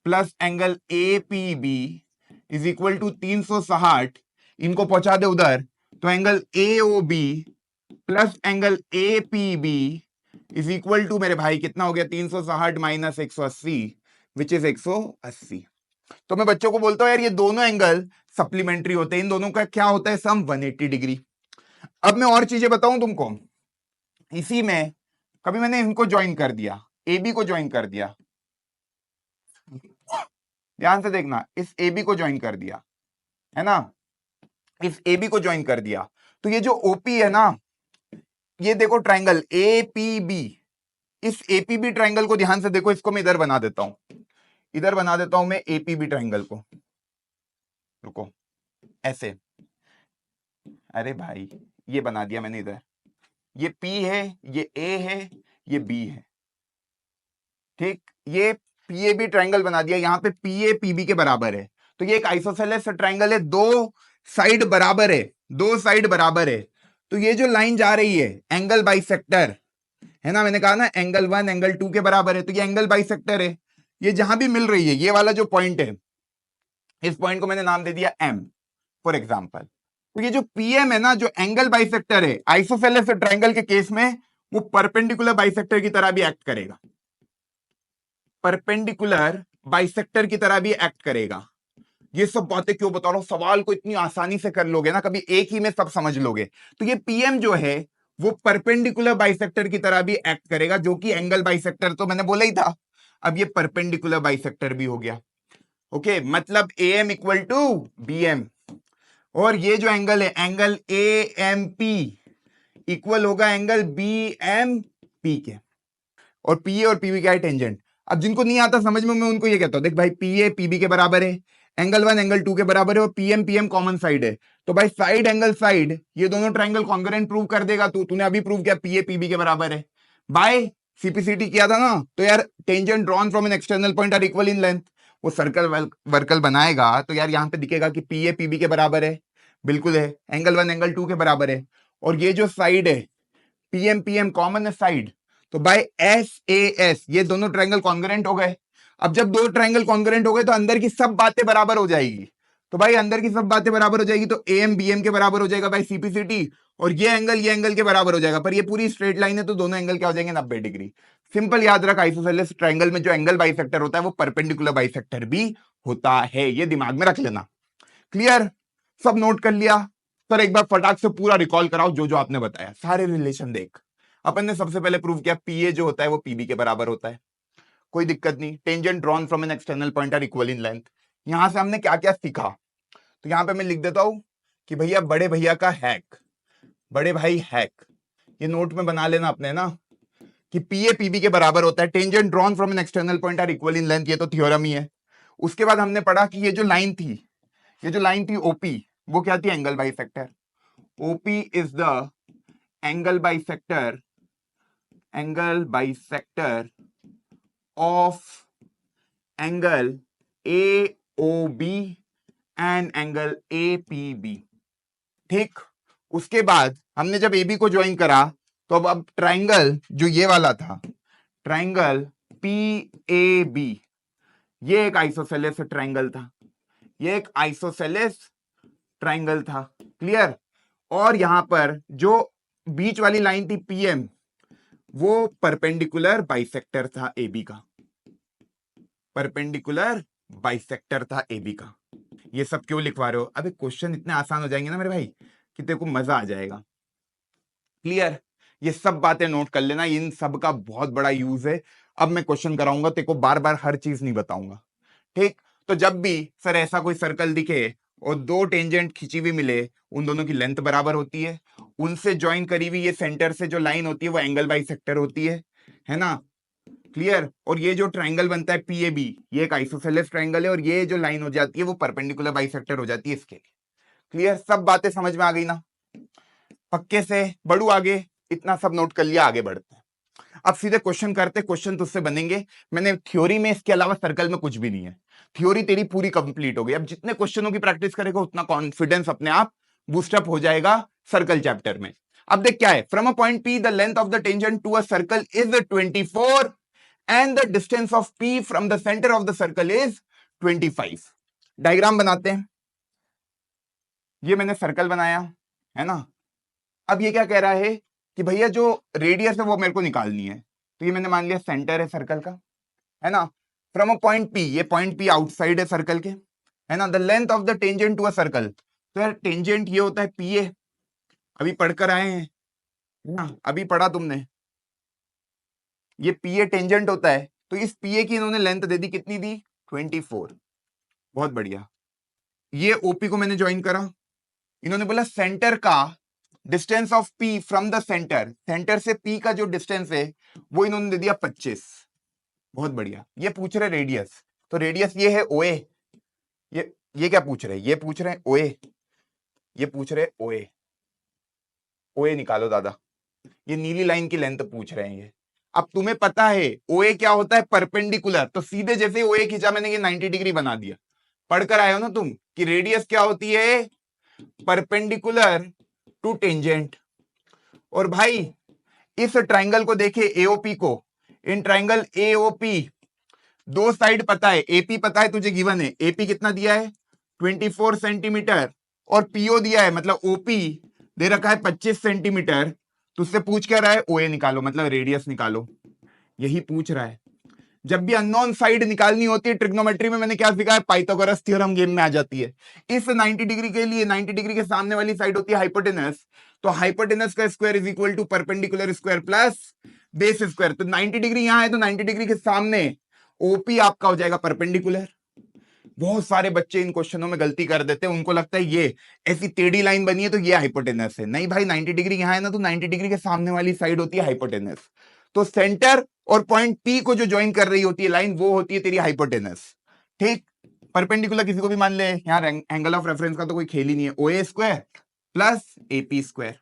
plus angle APB is equal to 360। इनको पहुंचा दे उधर, तो angle AOB plus angle APB is equal to मेरे भाई कितना हो गया 360 माइनस 180 विच इज 180। तो मैं बच्चों को बोलता हूं यार ये दोनों एंगल सप्लीमेंट्री होते हैं, इन दोनों का क्या होता है सम 180 डिग्री। अब मैं और चीजें बताऊं तुमको, इसी में कभी मैंने इनको ज्वाइन कर दिया, AB को ज्वाइन कर दिया, ध्यान से देखना, इस AB को ज्वाइन कर दिया, है ना, इस AB को ज्वाइन कर दिया, तो ये जो OP है ना, ये देखो ट्राइंगल APB, इस APB ट्राइंगल को ध्यान से देखो, इसको मैं इधर बना देता हूं, इधर बना देता हूं मैं APB ट्राइंगल को, रुको ऐसे, अरे भाई ये बना दिया मैंने इधर, ये P है, ये A है, ये B है, ठीक, ये PAB ट्राइंगल बना दिया, यहां पे PA PB के बराबर है, तो ये एक आइसोसेलेस ट्राइंगल है, दो साइड बराबर है, दो साइड बराबर है, तो ये जो लाइन जा रही है एंगल बाइसेक्टर है ना, मैंने कहा ना एंगल 1 एंगल 2 के बराबर है, तो ये एंगल बाइसेक्टर है, ये जहां भी मिल रही है, ये वाला जो पॉइंट है, इस पॉइंट को मैंने नाम दे दिया M फॉर एग्जांपल। तो ये जो PM है ना, जो एंगल बाइसेक्टर है आइसोसेलेस ट्राइंगल के केस में, वो परपेंडिकुलर बाइसेक्टर की तरह भी एक्ट करेगा, परपेंडिकुलर बाइसेक्टर की तरह भी एक्ट करेगा। ये सब बातें क्यों बता रहा हूं, सवाल को इतनी आसानी से कर लोगे ना, कभी एक ही में सब समझ लोगे। तो ये PM जो है वो परपेंडिकुलर बाइसेक्टर की तरह भी एक्ट करेगा, जो कि एंगल बाइसेक्टर तो मैंने बोला ही था, अब ये परपेंडिकुलर बाइसेक्टर भी हो गया। ओके, मतलब AM इक्वल टू BM, और ये जो एंगल है एंगल AMP इक्वल होगा एंगल BMP के, और PA और PB क्या है टेंजेंट। अब जिनको नहीं आता समझ में, मैं उनको ये कहता हूं, देख भाई PA PB के बराबर है, एंगल 1 एंगल 2 के बराबर है, और PM PM कॉमन साइड है, तो भाई साइड एंगल साइड ये दोनों ट्राइंगल कॉन्ग्रुएंट प्रूव कर देगा। तूने अभी प्रूव किया PA PB के बराबर है, बाय CPCT किया था ना, तो यार tangent drawn from an external point are equal in length, वो सर्कल वर्कल बनाएगा तो यार यहाँ पे दिखेगा कि PA PB के बराबर है, बिल्कुल है, एंगल 1 एंगल 2 के बराबर है, और ये जो साइड है PM PM कॉमन है साइड, तो बाय SAS ये दोनों ट्रायंगल कॉन्ग्रुएंट हो गए। अब जब दो ट्रायंगल कॉन्ग्रुएंट हो गए तो अंदर की सब बातें बराबर हो जाएगी, तो भाई अंदर की सब बातें बराबर हो जाएगी, तो AM BM के बराबर हो जाएगा बाय CPCT, और ये एंगल के बराबर हो जाएगा, पर ये पूरी स्ट्रेट लाइन है तो दोनों एंगल क्या हो जाएंगे 90 डिग्री। सिंपल याद रख, आइसोसेलेस ट्रायंगल में जो एंगल बाइसेक्टर होता है वो परपेंडिकुलर बाइसेक्टर भी होता है, ये दिमाग में रख लेना। क्लियर, सब नोट कर लिया? सर एक बार फटाक से पूरा रिकॉल कराओ जो जो आपने बताया, सारे रिलेशन देख। अपन ने सबसे पहले प्रूव किया PA जो होता है वो PB के बराबर होता है, कोई दिक्कत नहीं, tangent drawn from an external point are equal in length. यहां से हमने क्या क्या सीखा, तो यहां पे मैं लिख देता हूं कि भैया बड़े भैया का हैक, बड़े भाई हैक, ये नोट में बना लेना अपने ना, कि PA PB के बराबर होता है, tangent drawn from an external point are equal in length, ये तो थ्योरम ही है। उसके बाद हमने पढ़ा कि ये जो लाइन थी, ये जो लाइन थी OP, वो क्या थी angle bisector. OP is the angle bisector of angle AOB and angle APB, ठीक। उसके बाद हमने जब AB को ज्वाइन करा तो अब ट्राइंगल जो ये वाला था, ट्राइंगल PAB, ये एक आइसोसेलेस ट्राइंगल था, ये एक आइसोसेलेस ट्राइंगल था, क्लियर। और यहां पर जो बीच वाली लाइन थी PM, वो परपेंडिकुलर बाइसेक्टर था AB का, परपेंडिकुलर बाइसेक्टर था AB का। ये सब क्यों लिखवा रहे हो? अबे क्वेश्चन इतने आसान हो जाएंगे ना मेरे भाई कि तेरे को मजा आ जाएगा। क्लियर, ये सब बातें नोट कर लेना, इन सब का बहुत बड़ा यूज है। अब मैं क्वेश्चन कराऊंगा, तेरे को बार बार हर चीज नहीं बताऊंगा, ठीक। तो जब भी सर ऐसा कोई सर्कल दिखे और दो टेंजेंट खिंची हुई मिले, उन दोनों की लेंथ बराबर होती है, उनसे ज्वाइन करी हुई ये सेंटर से जो लाइन होती है वो एंगल बाइसेक्टर होती है ना। क्लियर। और ये जो ट्राइंगल बनता है पीएबी, ये एक आइसोसेलेस ट्राइंगल है, और ये जो लाइन हो जाती है वो परपेंडिकुलर बाइसेक्टर हो जाती है इसके लिए। क्लियर, सब बातें समझ में आ गई ना पक्के से? बढ़ू आगे, इतना सब नोट कर लिया, आगे बढ़ते हैं। अब सीधे क्वेश्चन करते, क्वेश्चन तुझसे बनेंगे। मैंने थ्योरी में इसके अलावा सर्कल में कुछ भी नहीं है, थ्योरी तेरी पूरी कंप्लीट हो गई। अब जितने क्वेश्चनों की प्रैक्टिस करेगा उतना कॉन्फिडेंस अपने आप बूस्टअप हो जाएगा सर्कल चैप्टर में। अब देख क्या है, from a point P the length of the tangent to a circle is 24 and the distance of P from the centre of the circle is 25। Diagram बनाते हैं। ये मैंने सर्कल बनाया है ना। अब ये क्या कह रहा है कि भैया जो रेडियस है वो मेरे को निकालनी है, तो ये मैंने मान लिया सेंटर है सर्कल का, है ना। फ्रॉम अ पॉइंट पी, ये पॉइंट पी आउटसाइड है सर्कल के, है ना। The length of the tangent to a circle, तो यार टेंजेंट ये होता है पी ए, अभी पढ़कर आए हैं ना, अभी पढ़ा तुमने, ये पी ए टेंजेंट होता है। तो इस पी ए की इन्होंने लेंथ दे दी, कितनी दी? 24। बहुत बढ़िया। ये ओपी को मैंने ज्वाइन करा, इन्होंने बोला सेंटर का distance of P from the centre, centre से पी का जो डिस्टेंस है वो इन्होंने दे दिया 25। बहुत बढ़िया। ये पूछ रहे रेडियस, तो रेडियस ये है ओए। ये क्या पूछ रहे हैं? ये पूछ रहे हैं ओए, ये पूछ रहे ओए। ओए निकालो दादा, ये नीली लाइन की लेंथ पूछ रहे हैं ये। अब तुम्हें पता है ओए क्या होता है? परपेंडिकुलर। तो सीधे जैसे ओए खींचा मैंने, ये 90 डिग्री बना दिया। पढ़कर आए हो ना तुम कि रेडियस क्या होती है? Perpendicular to tangent. और भाई इस ट्राइंगल को देखे एओपी को, इन ट्राइंगल एओपी दो साइड पता है, एपी पता है तुझे, गिवन है। एपी कितना दिया है? 24 सेंटीमीटर, और पीओ दिया है, मतलब ओपी दे रखा है 25 सेंटीमीटर। तुझसे पूछ क्या रहा है? ओए निकालो, मतलब रेडियस निकालो, यही पूछ रहा है। जब भी अननोन साइड निकालनी होती है ट्रिग्नोमेट्री में, मैंने क्या सिखाया? पाइथागोरस थ्योरम गेम में आ जाती है। इस 90 डिग्री के लिए 90 डिग्री के सामने वाली साइड होती है हाइपोटेनस, तो हाइपोटेनस का square is equal to perpendicular square plus base square. तो 90 डिग्री यहां है, तो 90 डिग्री के सामने ओपी आपका हो जाएगा परपेंडिकुलर। बहुत सारे बच्चे इन क्वेश्चनों में गलती कर देते हैं, उनको लगता है ये ऐसी टेढ़ी लाइन बनी है तो ये हाइपोटेनस है। नहीं भाई, 90 डिग्री यहां है ना, तो 90 डिग्री के सामने वाली साइड होती है हाइपोटेनस। तो सेंटर और पॉइंट पी को जो ज्वाइन कर रही होती है लाइन, वो होती है तेरी हाइपोटेनस। ठीक, परपेंडिकुलर किसी को भी मान ले, यहाँ एंगल ऑफ रेफरेंस का तो कोई खेल ही नहीं है। ओए स्क्वायर प्लस एपी स्क्वायर।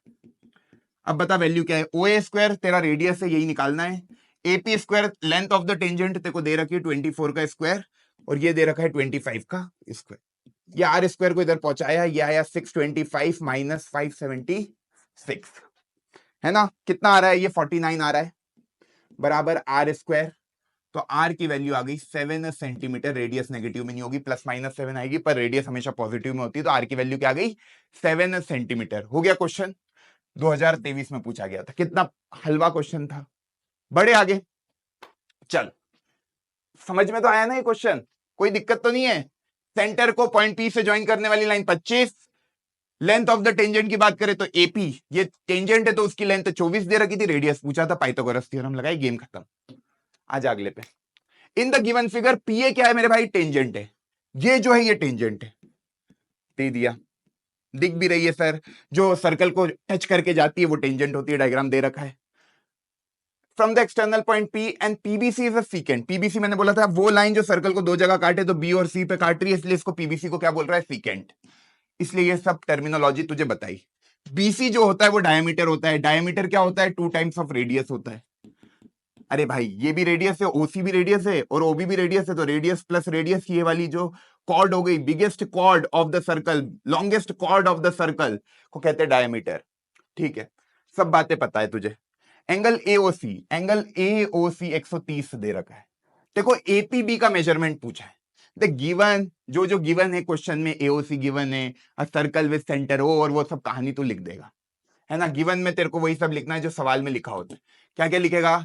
अब बता वैल्यू क्या है? ओए स्क्वायर तेरा रेडियस है, यही निकालना है। AP square length of the tangent तेरे को दे रखी है 24 का स्क्वायर, और ये दे रखा है 25 का स्क्वायर। ये आर स्क्वायर को इधर पहुंचाया, ये आया 625 माइनस 576, है ना। कितना आ रहा है? ये 49 आ रहा है, बराबर आर स्क्वायर। तो आर की वैल्यू आ गई 7 सेंटीमीटर। रेडियस नेगेटिव में नहीं होगी, प्लस माइनस 7 आएगी, पर रेडियस हमेशा पॉजिटिव में होती है। तो आर की वैल्यू क्या आ गई? 7 सेंटीमीटर। हो गया क्वेश्चन, 2023 में पूछा गया था। कितना हलवा क्वेश्चन था। बड़े आगे चल, समझ में तो आया ना ये क्वेश्चन? कोई दिक्कत तो नहीं है? सेंटर को पॉइंट पी से ज्वाइन करने वाली line 25, length of the tangent की बात करें तो एपी, ये टेंजेंट है तो उसकी लेंथ 24 दे रखी थी, रेडियस पूछा था, पाइथागोरस थ्योरम लगाई, गेम खत्म। आज अगले पे, इन द गिवन फिगर पीए क्या है मेरे भाई? टेंजेंट है। ये जो है ये टेंजेंट है, दे दिया, दिख भी रही है सर, जो सर्कल को टच करके जाती है वो टेंजेंट होती है, डायग्राम दे रखा है। From the external point P and PBC is a secant. PBC मैंने बोला था वो लाइन जो सर्कल को दो जगह काटे, तो बी और सी पे काट रही है, इसलिए इसको पीबीसी को क्या बोल रहा है? सीकेंट। इसलिए ये सब टर्मिनोलॉजी तुझे बताई। बीसी जो होता है वो डायमीटर होता है। डायमीटर क्या होता है? 2 टाइम्स ऑफ रेडियस होता है। अरे भाई ये भी रेडियस है, ओसी भी रेडियस है, और ओबी भी रेडियस है, तो रेडियस प्लस रेडियस, ये वाली जो कॉर्ड हो गई, biggest chord of the circle, longest chord of the circle को कहते हैं डायमीटर। ठीक है, सब बातें पता है तुझे। एंगल एओसी, एंगल एओसी 130 दे रखा है। देखो एपीबी का मेजरमेंट पूछा है। द गिवन, जो गिवन है क्वेश्चन में, एओसी गिवन है, a circle with centre O, और वो सब कहानी तू लिख देगा, है ना। गिवन में तेरे को वही सब लिखना है जो सवाल में लिखा होता है। क्या क्या लिखेगा?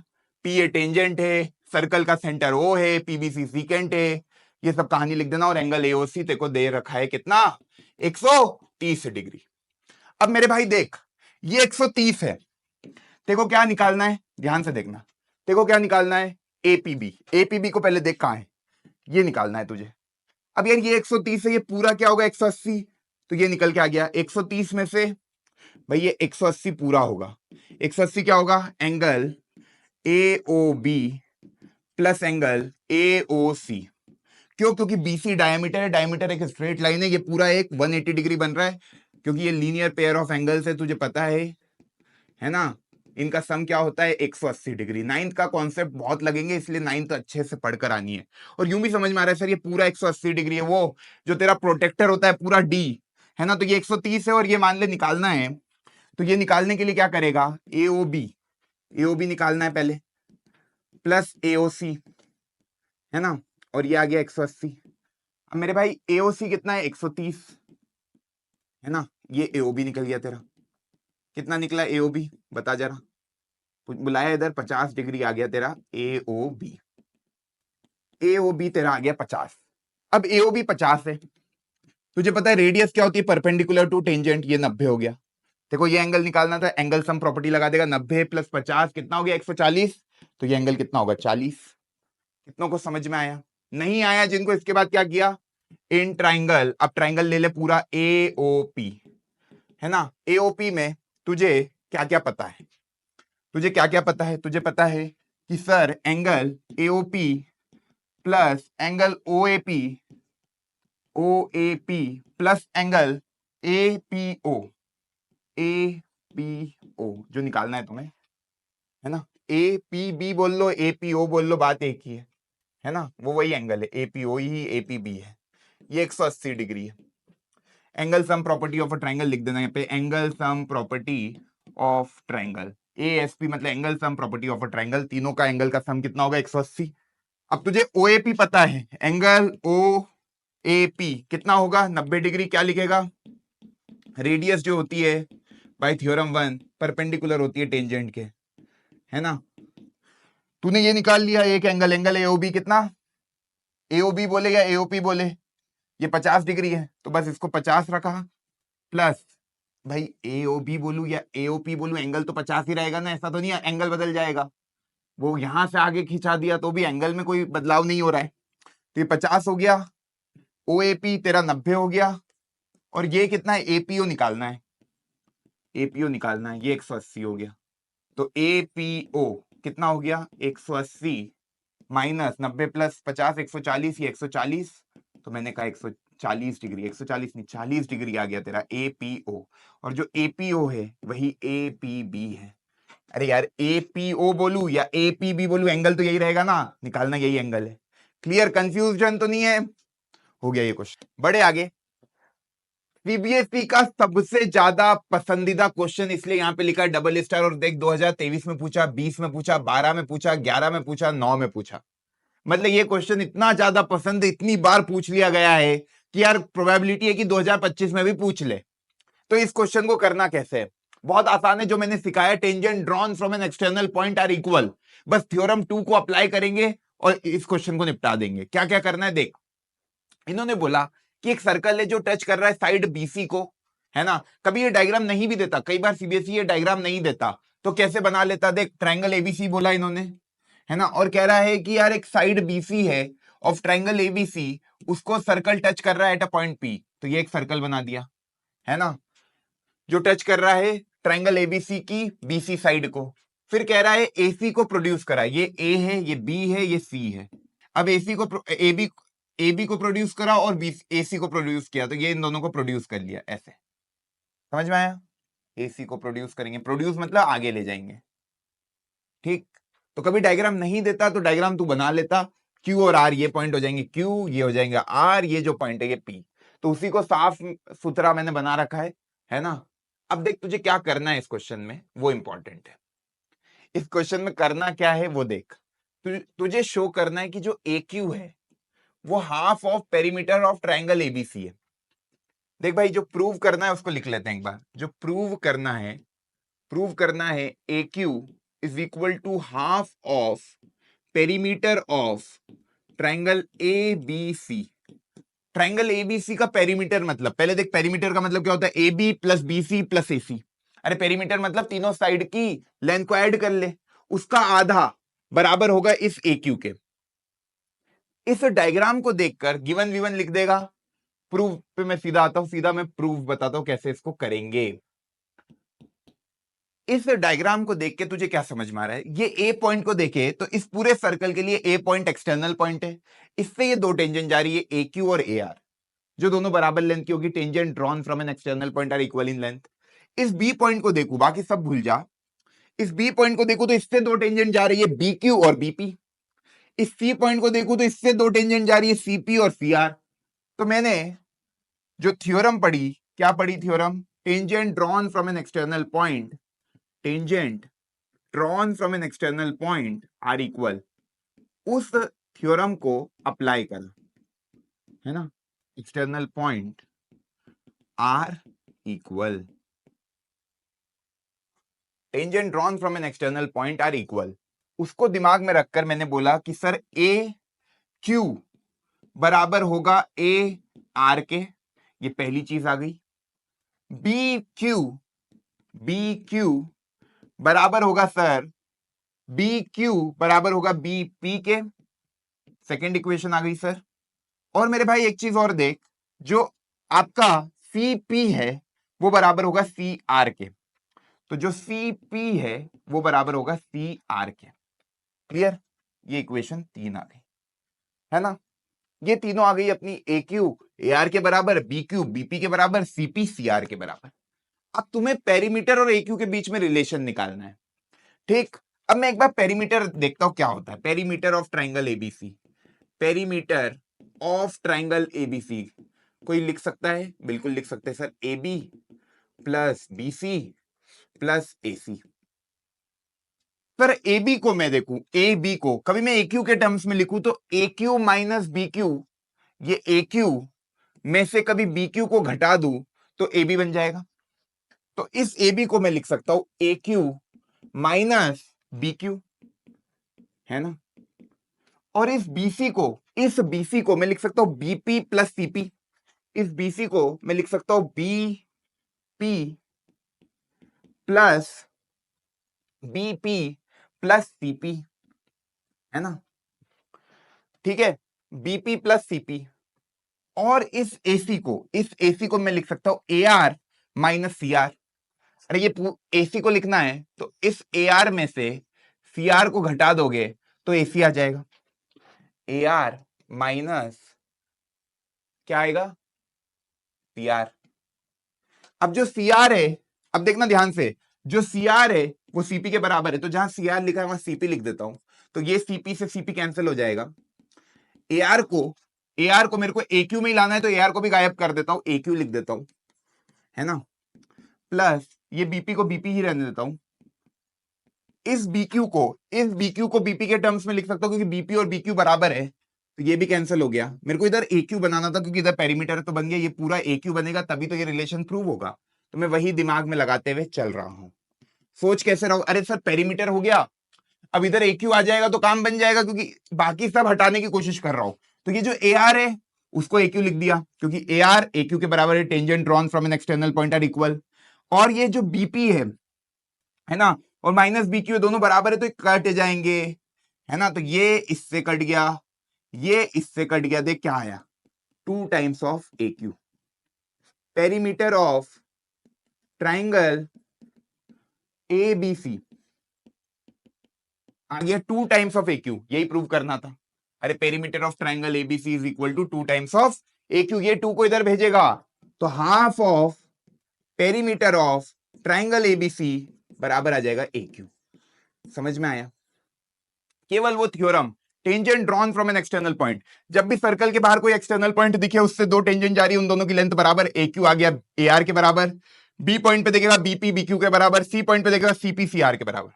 पी ए टेंजेंट है, सर्कल का सेंटर ओ है, पीबीसी सीकेंट है, ये सब कहानी लिख देना। और एंगल एओसी तेरे को दे रखा है कितना? 130 डिग्री। अब मेरे भाई देख, ये 130 है, तेरे को क्या निकालना है? ध्यान से देखना, तेरे को क्या निकालना है? एपीबी। एपीबी को पहले देख कहां है, ये निकालना है तुझे। अब यार ये 130 है, ये पूरा क्या होगा? 180, तो ये निकल के आ गया 130 में से भाई ये 180 पूरा होगा। 180 क्या होगा? Angle A O B plus angle AOC। क्यों? क्योंकि BC डायमीटर है, डायमीटर एक स्ट्रेट लाइन है, ये पूरा एक 180 डिग्री बन रहा है क्योंकि ये लीनियर पेयर ऑफ एंगल्स है, तुझे पता है ना। इनका सम क्या होता है? 180 डिग्री। नाइन्थ का कॉन्सेप्ट बहुत लगेंगे, इसलिए नाइन्थ अच्छे से पढ़कर आनी है। और यूं भी समझ में आ रहा है सर ये पूरा 180 डिग्री है, वो जो तेरा प्रोटेक्टर होता है पूरा D है ना, तो ये 130 है और ये मान ले निकालना है, तो ये निकालने के लिए क्या करेगा? AOB निकालना है पहले, प्लस AOC है ना, और ये आ गया 180। अब मेरे भाई AOC कितना है? 130 है ना, ये AOB निकल गया तेरा। कितना निकला AOB बता जरा, बुलाया इधर, 50 डिग्री आ गया तेरा AOB तेरा आ गया 50। अब AOB 50 है, तुझे पता है रेडियस क्या होती है? परपेंडिकुलर टू टेंजेंट, ये 90 हो गया। देखो ये एंगल निकालना था, एंगल सम प्रॉपर्टी लगा देगा, 90 प्लस 50 कितना हो गया? 140। तो ये एंगल कितना होगा? 40। कितनों को समझ में आया? नहीं आया जिनको, इसके बाद क्या किया? इन ट्राइंगल, अब ट्राइंगल ले ले पूरा AOP है ना, AOP में तुझे क्या क्या पता है? तुझे क्या क्या पता है? तुझे पता है कि sir angle AOP plus angle OAP plus angle APO जो निकालना है तुम्हें, है ना। APB बोल लो, APO बोल लो, बात एक ही है ना, वो वही एंगल है, APO ही APB है। ये 180 डिग्री है। Angle sum property of a triangle लिख देना यहाँ पे, angle sum property of triangle, ASP मतलब angle sum property of a triangle, तीनों का एंगल का सम कितना होगा? 180। अब तुझे OAP पता है, एंगल OAP कितना होगा? 90 डिग्री। क्या लिखेगा? रेडियस जो होती है बाय थ्योरम 1 परपेंडिकुलर होती है टेंजेंट के, है ना। तूने ये निकाल लिया एक एंगल AOB कितना? AOB बोले या AOP बोले? ये 50 डिग्री है, तो बस इसको 50 रखा, प्लस भाई AOB बोलू या AOP बोलू, एंगल तो 50 ही रहेगा ना, ऐसा तो नहीं एंगल बदल जाएगा। वो यहां से आगे खिंचा दिया तो भी एंगल में कोई बदलाव नहीं हो रहा है, तो ये 50 हो गया। OAP तेरा 90 हो गया, और ये कितना है? APO निकालना है, APO निकालना है, ये 180 हो गया। तो APO कितना हो गया? 180 माइनस 90 प्लस 50 140, ये 140, तो मैंने कहा 140 डिग्री, 140 नहीं 40 डिग्री आ गया तेरा APO, और जो APO है वही APB है। अरे यार APO बोलू या APB बोलू, एंगल तो यही रहेगा ना, निकालना यही एंगल है। क्लियर? कंफ्यूजन तो नहीं है? हो गया ये क्वेश्चन। बड़े आगे, सीबीएसई का सबसे ज्यादा पसंदीदा क्वेश्चन इसलिए यहां पे लिखा है डबल स्टार, और देख 2023 में पूछा, 20 में पूछा, 12 में पूछा, 11 में पूछा, 9 में पूछा। मतलब ये क्वेश्चन इतना ज्यादा पसंद, इतनी बार पूछ लिया गया है कि यार प्रोबेबिलिटी है कि 2025 में भी पूछ ले। तो इस क्वेश्चन को करना कैसे है? बहुत आसान है, जो मैंने सिखाया, tangent drawn from an external point are equal, बस थ्योरम 2 को अप्लाई करेंगे और इस क्वेश्चन को निपटा देंगे। क्या क्या करना है देख, इन्होंने बोला कि एक सर्कल है जो टच कर रहा है साइड BC को, है ना। कभी ये डायग्राम नहीं भी देता, कई बार सीबीएसई ये डायग्राम नहीं देता, तो कैसे बना लेता? देख ट्रायंगल ABC बोला इन्होंने, है ना, और कह रहा है कि यार एक साइड BC है ऑफ ट्रायंगल ABC, उसको सर्कल टच कर रहा है एट अ पॉइंट P, तो ये एक सर्कल बना दिया, है ना, जो टच कर रहा है ट्रायंगल ABC की BC साइड को। फिर कह रहा है AC को प्रोड्यूस करा, ये A है, ये B है, ये C है। अब AC को AB को प्रोड्यूस करा और AC को प्रोड्यूस किया, तो ये इन दोनों को प्रोड्यूस कर लिया, ऐसे समझ में आया? AC को प्रोड्यूस करेंगे, प्रोड्यूस मतलब आगे ले जाएंगे, ठीक। तो कभी डायग्राम नहीं देता तो डायग्राम तू बना लेता, Q और R ये पॉइंट हो जाएंगे, Q ये हो जाएंगे R, ये जो पॉइंट है ये P, तो उसी को साफ सुथरा मैंने बना रखा है ना। अब देख तुझे क्या करना है इस क्वेश्चन में, वो इंपॉर्टेंट है। इस क्वेश्चन में करना क्या है वो देख, तुझे शो करना है कि जो AQ है वो half of perimeter of triangle ABC है। देख भाई, जो प्रूव करना है उसको लिख लेते हैं एक बार। जो प्रूव करना है AQ is equal to half of perimeter of triangle ABC। Triangle ABC का पेरीमीटर मतलब, पहले देख पेरीमीटर का मतलब क्या होता है? AB plus BC plus AC। अरे पेरीमीटर मतलब तीनों साइड की लेंथ को ऐड कर ले, उसका आधा बराबर होगा इस AQ के। इस डायग्राम को देखकर गिवन विवन लिख देगा। प्रूफ पे मैं सीधा आता हूं, सीधा मैं प्रूफ बताता हूं कैसे इसको करेंगे। इस डायग्राम को देख के तुझे क्या समझ में आ रहा है? ये ए पॉइंट को देखे तो इस पूरे सर्कल के लिए ए पॉइंट एक्सटर्नल पॉइंट है, इससे ये दो टेंजेंट जा रही है ए क्यू और ए आर, जो दोनों बराबर लेंथ की होगी। Tangent drawn from an external point are equal in length. इस बी पॉइंट को देखू, बाकी सब भूल जा। इस बी पॉइंट को देखू तो इससे दो टेंजेंट जा रही है बी क्यू और बीपी। इस सी पॉइंट को देखू तो इससे दो टेंजेंट जा रही है सीपी और सीआर। तो मैंने जो थ्योरम पढ़ी, क्या पढ़ी theorem? Tangent drawn from an external point, tangent drawn from an external point are equal, उस थ्योरम को अप्लाई कर, है ना? External point are equal, tangent drawn from an external point are equal, उसको दिमाग में रखकर मैंने बोला कि सर ए क्यू बराबर होगा ए आर के, ये पहली चीज आ गई। बी क्यू बराबर होगा सर, बी क्यू बराबर होगा बी पी के, सेकेंड इक्वेशन आ गई सर। और मेरे भाई एक चीज और देख, जो आपका सी पी है वो बराबर होगा सी आर के, तो जो सी पी है वो बराबर होगा सी आर के। क्लियर? ये इक्वेशन 3 आ गई, है ना? ये तीनों आ गई अपनी ए क्यू ए आर के बराबर, बी क्यू बीपी के बराबर, सीपी सी आर के बराबर। अब तुम्हें पेरीमीटर और ए क्यू के बीच में रिलेशन निकालना है, ठीक? अब मैं एक बार पेरीमीटर देखता हूं क्या होता है। Perimeter of triangle ABC, perimeter of triangle ABC कोई लिख सकता है? बिल्कुल लिख सकते हैं sir, A B plus B C plus A C. Sir A B को मैं देखूं, ए बी को कभी मैं ए क्यू के टर्म्स में लिखूं तो ए क्यू माइनस बी क्यू, ये ए क्यू में से कभी बी क्यू को घटा दूं तो ए बी बन जाएगा। तो इस ए बी को मैं लिख सकता हूं ए क्यू माइनस बी क्यू, है ना? और इस बीसी को मैं लिख सकता हूं बीपी प्लस सीपी। इस बीसी को मैं लिख सकता हूं BP plus BP plus CP, है ना? ठीक है, बीपी प्लस सीपी। और इस एसी को मैं लिख सकता हूं A R minus C R. अरे ये एसी को लिखना है तो इस ए आर में से सी आर को घटा दोगे तो एसी आ जाएगा। ए आर माइनस क्या आएगा? C R. अब जो सी आर है, अब देखना ध्यान से, जो सी आर है वो सीपी के बराबर है, तो जहां सी आर लिखा है वहां सीपी लिख देता हूं, तो ये सीपी से सीपी कैंसिल हो जाएगा। ए आर को मेरे को ए क्यू में ही लाना है, तो ए आर को भी गायब कर देता हूं, ए क्यू लिख देता हूं, है ना? प्लस ये बीपी को बीपी ही रहने देता हूं। इस बीक्यू को बीपी के टर्म्स में लिख सकता हूं, क्योंकि बीपी और बीक्यू बराबर है, तो ये भी कैंसिल हो गया। मेरे को इधर ए क्यू बनाना था क्योंकि इधर पेरीमीटर तो बन गया, ये पूरा ए क्यू बनेगा तभी तो ये रिलेशन प्रूव होगा, तो मैं वही दिमाग में लगाते हुए चल रहा हूं। सोच कैसे रहो, अरे सर पेरीमीटर हो गया, अब इधर ए क्यू आ जाएगा तो काम बन जाएगा, क्योंकि बाकी सब हटाने की कोशिश कर रहा हूं। तो ये जो ए आर है उसको ए क्यू लिख दिया, क्योंकि ए आर ए क्यू के बराबर है, tangent drawn from an external point are equal. और ये जो बीपी है ना, और माइनस बी क्यू दोनों बराबर है तो कट जाएंगे, है ना? तो ये इससे कट गया, ये इससे कट गया, देख क्या आया? 2 times of A Q. Perimeter of triangle A B C आ गया 2 टाइम्स ऑफ ए क्यू, यही प्रूव करना था। अरे perimeter of triangle ABC is equal to 2 times of A Q, ये 2 को इधर भेजेगा तो half of perimeter of triangle ABC बराबर आ जाएगा ए क्यू। समझ में आया? केवल वो theorem tangent drawn from an external point, जब भी सर्कल के बाहर कोई एक्सटर्नल पॉइंट दिखे उससे दो टेंजेंट जा रही है, उन दोनों की लेंथ बराबर, ए क्यू आ गया ए आर के बराबर, बी पॉइंट पे देखेगा बीपी बीक्यू के बराबर, सी पॉइंट पे देखेगा सीपी सी आर के बराबर।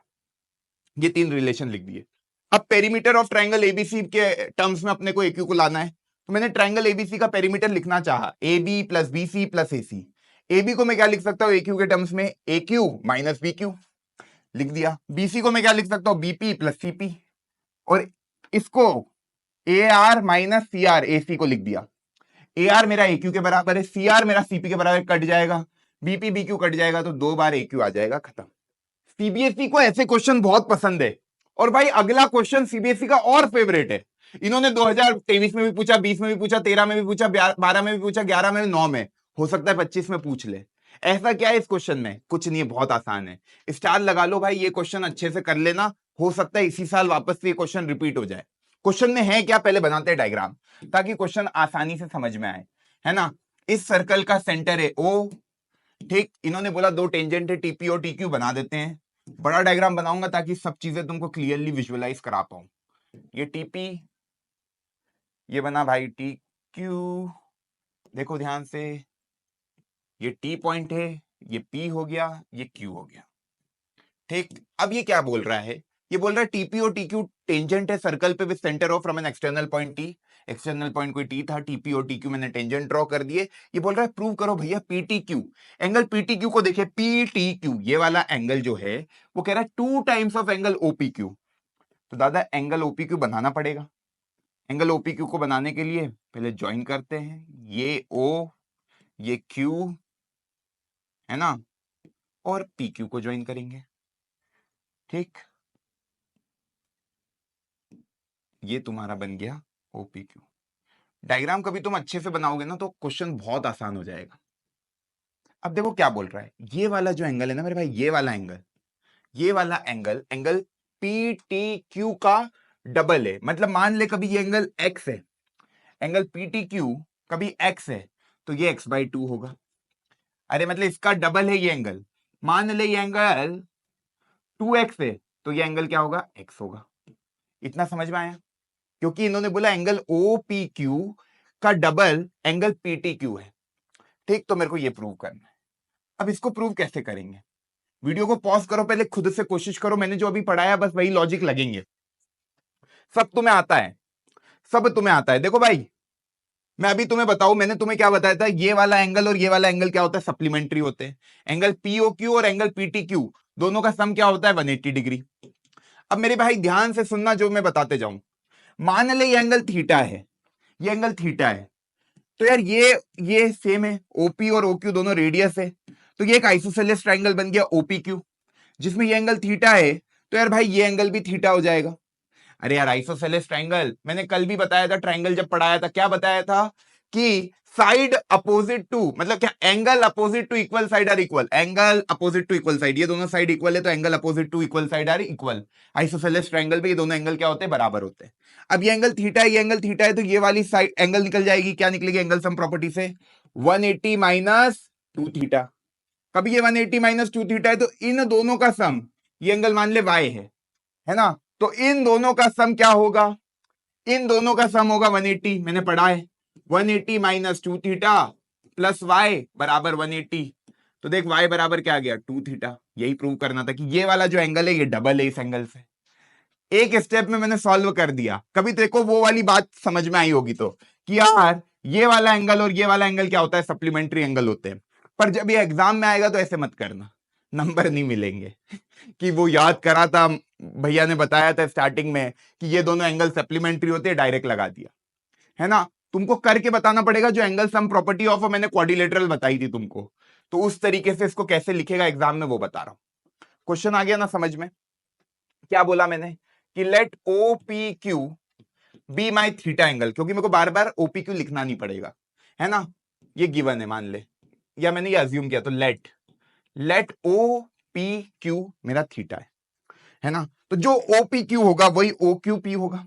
ये 3 रिलेशन लिख दिए। अब पेरीमीटर ऑफ ट्राइंगल एबीसी के टर्म्स में अपने को ए क्यू को लाना है, तो मैंने ट्राइंगल एबीसी का पेरीमीटर लिखना चाहा, A B plus B C plus A C. A B को मैं क्या लिख सकता हूं ए क्यू के टर्म्स में? A Q minus B Q लिख दिया। बीसी को मैं क्या लिख सकता हूं? BP plus CP. और इसको A R minus C R A C को लिख दिया। ए आर मेरा ए क्यू के बराबर है, सी आर मेरा सीपी के बराबर, कट जाएगा, बीपी बी क्यू कट जाएगा, तो 2 बार ए क्यू आ जाएगा, खत्म। सीबीएसई को ऐसे क्वेश्चन बहुत पसंद है। और भाई अगला क्वेश्चन सीबीएसई का और फेवरेट है, इन्होंने 2023 में भी पूछा, 20 में भी पूछा, 13 में भी पूछा, 12 में भी पूछा, 11 में भी, 9 में, हो सकता है 25 में पूछ ले। ऐसा क्या है इस क्वेश्चन में? कुछ नहीं है, बहुत आसान है। स्टार लगा लो भाई, ये क्वेश्चन अच्छे से कर लेना, हो सकता है इसी साल वापस से ये क्वेश्चन रिपीट हो जाए। क्वेश्चन में है क्या, पहले बनाते हैं डायग्राम ताकि क्वेश्चन आसानी से समझ में आए, है ना। इस सर्कल का सेंटर है O, ठीक। इन्होंने बोला दो टेंजेंट है TP और TQ, बना देते हैं। बड़ा डायग्राम बनाऊंगा ताकि सब चीजें तुमको क्लियरली विजुअलाइज करा पाऊं। ये TP, ये बना भाई TQ, देखो ध्यान से, ये T पॉइंट है, ये P हो गया, ये Q हो गया, ठीक। अब ये क्या बोल रहा है? ये बोल रहा है TP और TQ टेंजेंट है सर्कल पे with centre of from an external point T। External point कोई T था, TP और TQ मैंने टेंजेंट ड्रॉ कर दिए। ये बोल रहा है प्रूव करो भैया PTQ, एंगल PTQ को देखिए, PTQ ये वाला एंगल जो है वो कह रहा है 2 टाइम्स ऑफ एंगल OPQ। तो दादा एंगल OPQ बनाना पड़ेगा। एंगल OPQ को बनाने के लिए पहले ज्वाइन करते हैं, ये O, ये Q, है ना, और PQ को ज्वाइन करेंगे, ठीक। ये तुम्हारा बन गया OPQ। डायग्राम कभी तुम अच्छे से बनाओगे ना तो क्वेश्चन बहुत आसान हो जाएगा। अब देखो क्या बोल रहा है, ये वाला जो एंगल है ना मेरे भाई, ये वाला एंगल, ये वाला एंगल, एंगल PTQ का डबल है। मतलब मान ले कभी ये एंगल X है, एंगल PTQ कभी X है, तो ये x/2 होगा। अरे मतलब इसका डबल है ये एंगल। मान ले ये एंगल 2x है, तो ये एंगल क्या होगा? x होगा। इतना समझ में आया? क्योंकि इन्होंने बोला एंगल OPQ का डबल एंगल PTQ है, ठीक। तो मेरे को ये प्रूव करना है। अब इसको प्रूव कैसे करेंगे? वीडियो को पॉज करो, पहले खुद से कोशिश करो, मैंने जो अभी पढ़ाया बस वही लॉजिक लगेंगे। सब तुम्हें आता है, सब तुम्हें आता है। देखो भाई, मैं अभी तुम्हें बताऊं, मैंने तुम्हें क्या बताया था, ये वाला एंगल और ये वाला एंगल क्या होता है? सप्लीमेंट्री होते हैं। एंगल POQ और एंगल PTQ दोनों का सम क्या होता है? 180 डिग्री। अब मेरे भाई ध्यान से सुनना जो मैं बताते जाऊं। मान ले ये एंगल थीटा है, ये एंगल थीटा है, तो यार ये सेम है, OP और OQ दोनों रेडियस है, तो ये एक आइसोसेलेस ट्राइंगल बन गया OPQ, जिसमें ये एंगल थीटा है, तो यार भाई ये एंगल भी थीटा हो जाएगा। अरे यार आइसोसेलेस ट्राइंगल मैंने कल भी बताया था, ट्राइंगल जब पढ़ाया था, क्या बताया था कि साइड अपोजिट टू, मतलब क्या, angle opposite to equal side are equal, angle opposite to equal side, ये दोनों साइड इक्वल है तो angle opposite to equal side are equal. Isosceles triangle पे ये दोनों एंगल क्या होते हैं? बराबर होते हैं। अब ये एंगल थीटा है, ये एंगल थीटा है, तो ये वाली साइड एंगल निकल जाएगी, क्या निकलेगी? एंगल सम प्रॉपर्टी से 180 माइनस 2 थीटा। कभी ये 180 माइनस 2 थीटा है, तो इन दोनों का सम, ये एंगल मान ले y है ना, तो इन दोनों का सम क्या होगा? इन दोनों का सम होगा 180, मैंने पढ़ा है। 180 माइनस 2 थीटा प्लस y बराबर 180, तो देख y बराबर क्या आ गया? 2 थीटा। यही प्रूव करना था कि ये वाला जो एंगल है ये डबल है इस एंगल से। एक स्टेप में मैंने सॉल्व कर दिया। कभी देखो वो वाली बात समझ में आई होगी तो, कि यार ये वाला एंगल और ये वाला एंगल क्या होता है? सप्लीमेंट्री एंगल होते हैं। पर जब ये एग्जाम में आएगा तो ऐसे मत करना, नंबर नहीं मिलेंगे कि वो याद करा था, भैया ने बताया था स्टार्टिंग में कि ये दोनों एंगल सप्लीमेंट्री होते हैं, डायरेक्ट लगा दिया, है ना। तुमको करके बताना पड़ेगा, जो एंगल सम प्रॉपर्टी ऑफ मैंने क्वाड्रिलेटरल बताई थी तुमको, तो उस तरीके से इसको कैसे लिखेगा एग्जाम में वो बता रहा हूं। क्वेश्चन आ गया ना समझ में? क्या बोला मैंने कि let OPQ be my theta angle, क्योंकि मेरे को बार बार OPQ लिखना नहीं पड़ेगा, है ना। ये गिवन है मान ले, या मैंने ये अज्यूम किया, तो लेट OPQ मेरा थीटा है ना। तो जो OPQ होगा वही OQP होगा,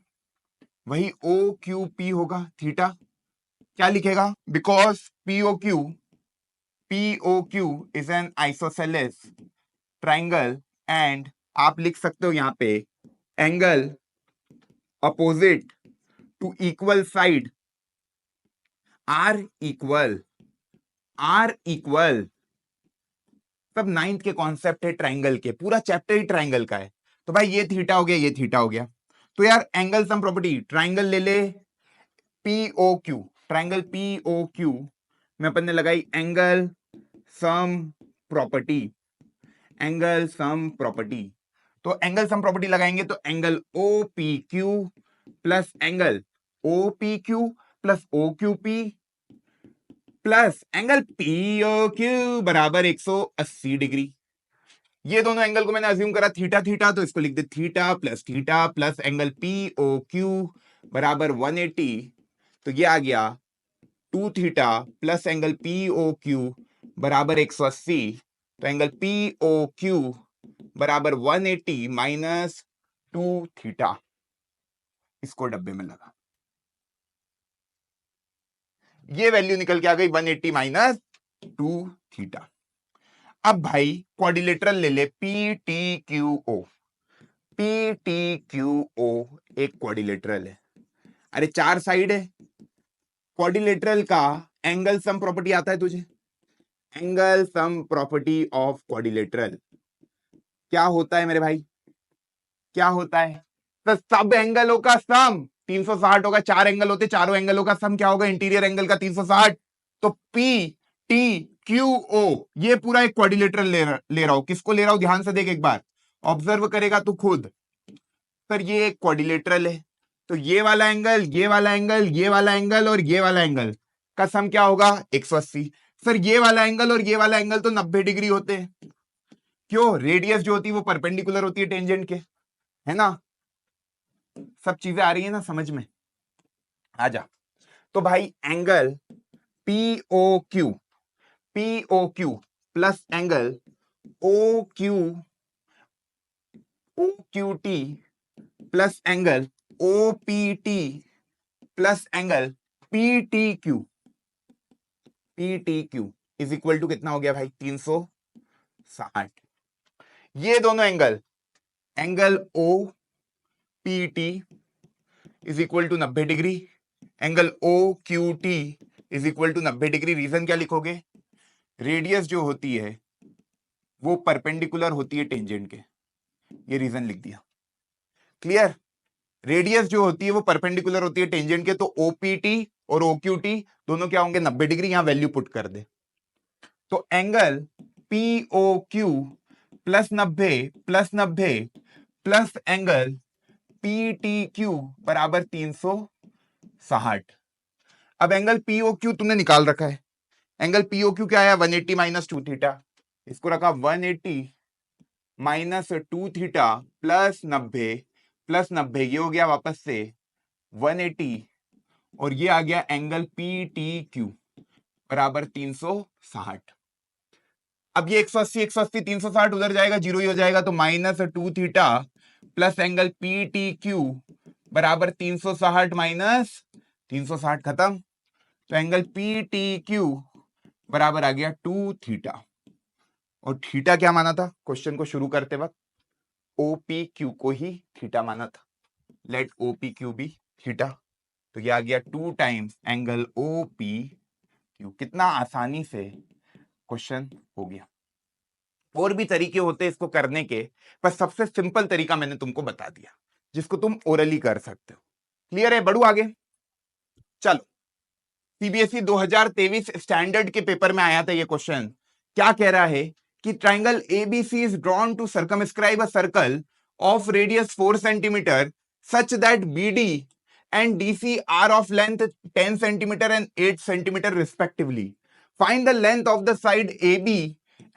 वही OQP होगा। थीटा क्या लिखेगा? Because POQ is an isosceles triangle and आप लिख सकते हो यहां पे angle opposite to equal side are equal सब 9th के कॉन्सेप्ट है ट्राइंगल के, पूरा चैप्टर ही ट्राइंगल का है। तो भाई ये थीटा हो गया, ये थीटा हो गया, तो यार एंगल सम प्रॉपर्टी ट्राइंगल ले ले POQ, ट्राइंगल POQ में अपन ने लगाई angle sum property, angle sum property. तो एंगल सम प्रॉपर्टी लगाएंगे तो angle OPQ plus angle OPQ plus OQP plus angle POQ बराबर 180 डिग्री। ये दोनों एंगल को मैंने अज्यूम करा थीटा थीटा, तो इसको लिख दे थीटा प्लस एंगल POQ बराबर 180, तो ये आ गया 2 थीटा प्लस एंगल POQ बराबर 180, तो एंगल POQ बराबर 180 माइनस 2 थीटा। इसको डब्बे में लगा, ये वैल्यू निकल के आ गई 180 माइनस 2 थीटा। अब भाई क्वाड्रिलेटरल ले ले, PTQO। PTQO एक क्वाड्रिलेटरल है। अरे 4 साइड है, क्वाड्रिलेटरल का एंगल सम प्रॉपर्टी आता है तुझे? Angle sum property of quadrilateral क्या होता है मेरे भाई? क्या होता है? तो सब एंगलों का सम 360 होगा। 4 एंगल होते, चारों एंगलों का सम क्या होगा? इंटीरियर एंगल का 360। तो P T Q O ये पूरा एक क्वाड्रिलेटरल ले रहा हूं। किसको ले रहा हूं? ध्यान से देख, एक बार ऑब्जर्व करेगा तू खुद। सर ये एक क्वाड्रिलेटरल है, तो ये वाला एंगल, ये वाला एंगल, ये वाला एंगल और ये वाला एंगल का सम क्या होगा? 180। सर ये वाला एंगल और ये वाला एंगल तो 90 डिग्री होते हैं। क्यों? रेडियस जो होती है वो परपेंडिकुलर होती है टेंजेंट के, है ना? सब चीजें आ रही है ना समझ में? आ जा। तो भाई angle POQ, POQ plus angle OQT plus angle OPT plus angle PTQ is equal to कितना हो गया भाई? 360। ये दोनों angle, angle OPT is equal to 90 degree, angle OQT is equal to 90 degree. Reason क्या लिखोगे? रेडियस जो होती है वो परपेंडिकुलर होती है टेंजेंट के, ये रीजन लिख दिया। क्लियर? रेडियस जो होती है वो परपेंडिकुलर होती है टेंजेंट के, तो OPT और OQT दोनों क्या होंगे? 90 डिग्री। यहां वैल्यू पुट कर दे, तो angle POQ plus 90 plus angle PTQ बराबर 360। अब एंगल POQ तुमने निकाल रखा है। एंगल POQ क्या आया? 180 माइनस 2 थीटा। इसको रखा 180 माइनस 2 थीटा प्लस 90 ये हो गया वापस से 180, और ये आ गया एंगल PTQ बराबर 360। अब ये 180 360 उधर जाएगा, जीरो ही हो जाएगा, तो minus 2 theta plus angle PTQ बराबर 360 माइनस 360 खत्म। तो एंगल PTQ बराबर आ गया 2 थीटा। और थीटा क्या माना था क्वेश्चन को शुरू करते वक्त? OPQ को ही थीटा माना था। लेट OPQ बी थीटा, तो ये आ गया 2 टाइम्स एंगल OPQ। कितना आसानी से क्वेश्चन हो गया। और भी तरीके होते हैं इसको करने के, पर सबसे सिंपल तरीका मैंने तुमको बता दिया, जिसको तुम ओरली कर सकते हो। क्लियर है? बढ़ू आगे। चलो, CBSE 2023 स्टैंडर्ड के पेपर में आया था ये क्वेश्चन। क्या कह रहा है कि triangle ABC is drawn to circumscribe a circle of radius 4 centimetre such that BD and DC are of length 10 centimeter and 8 centimeter respectively. Find the length of the side AB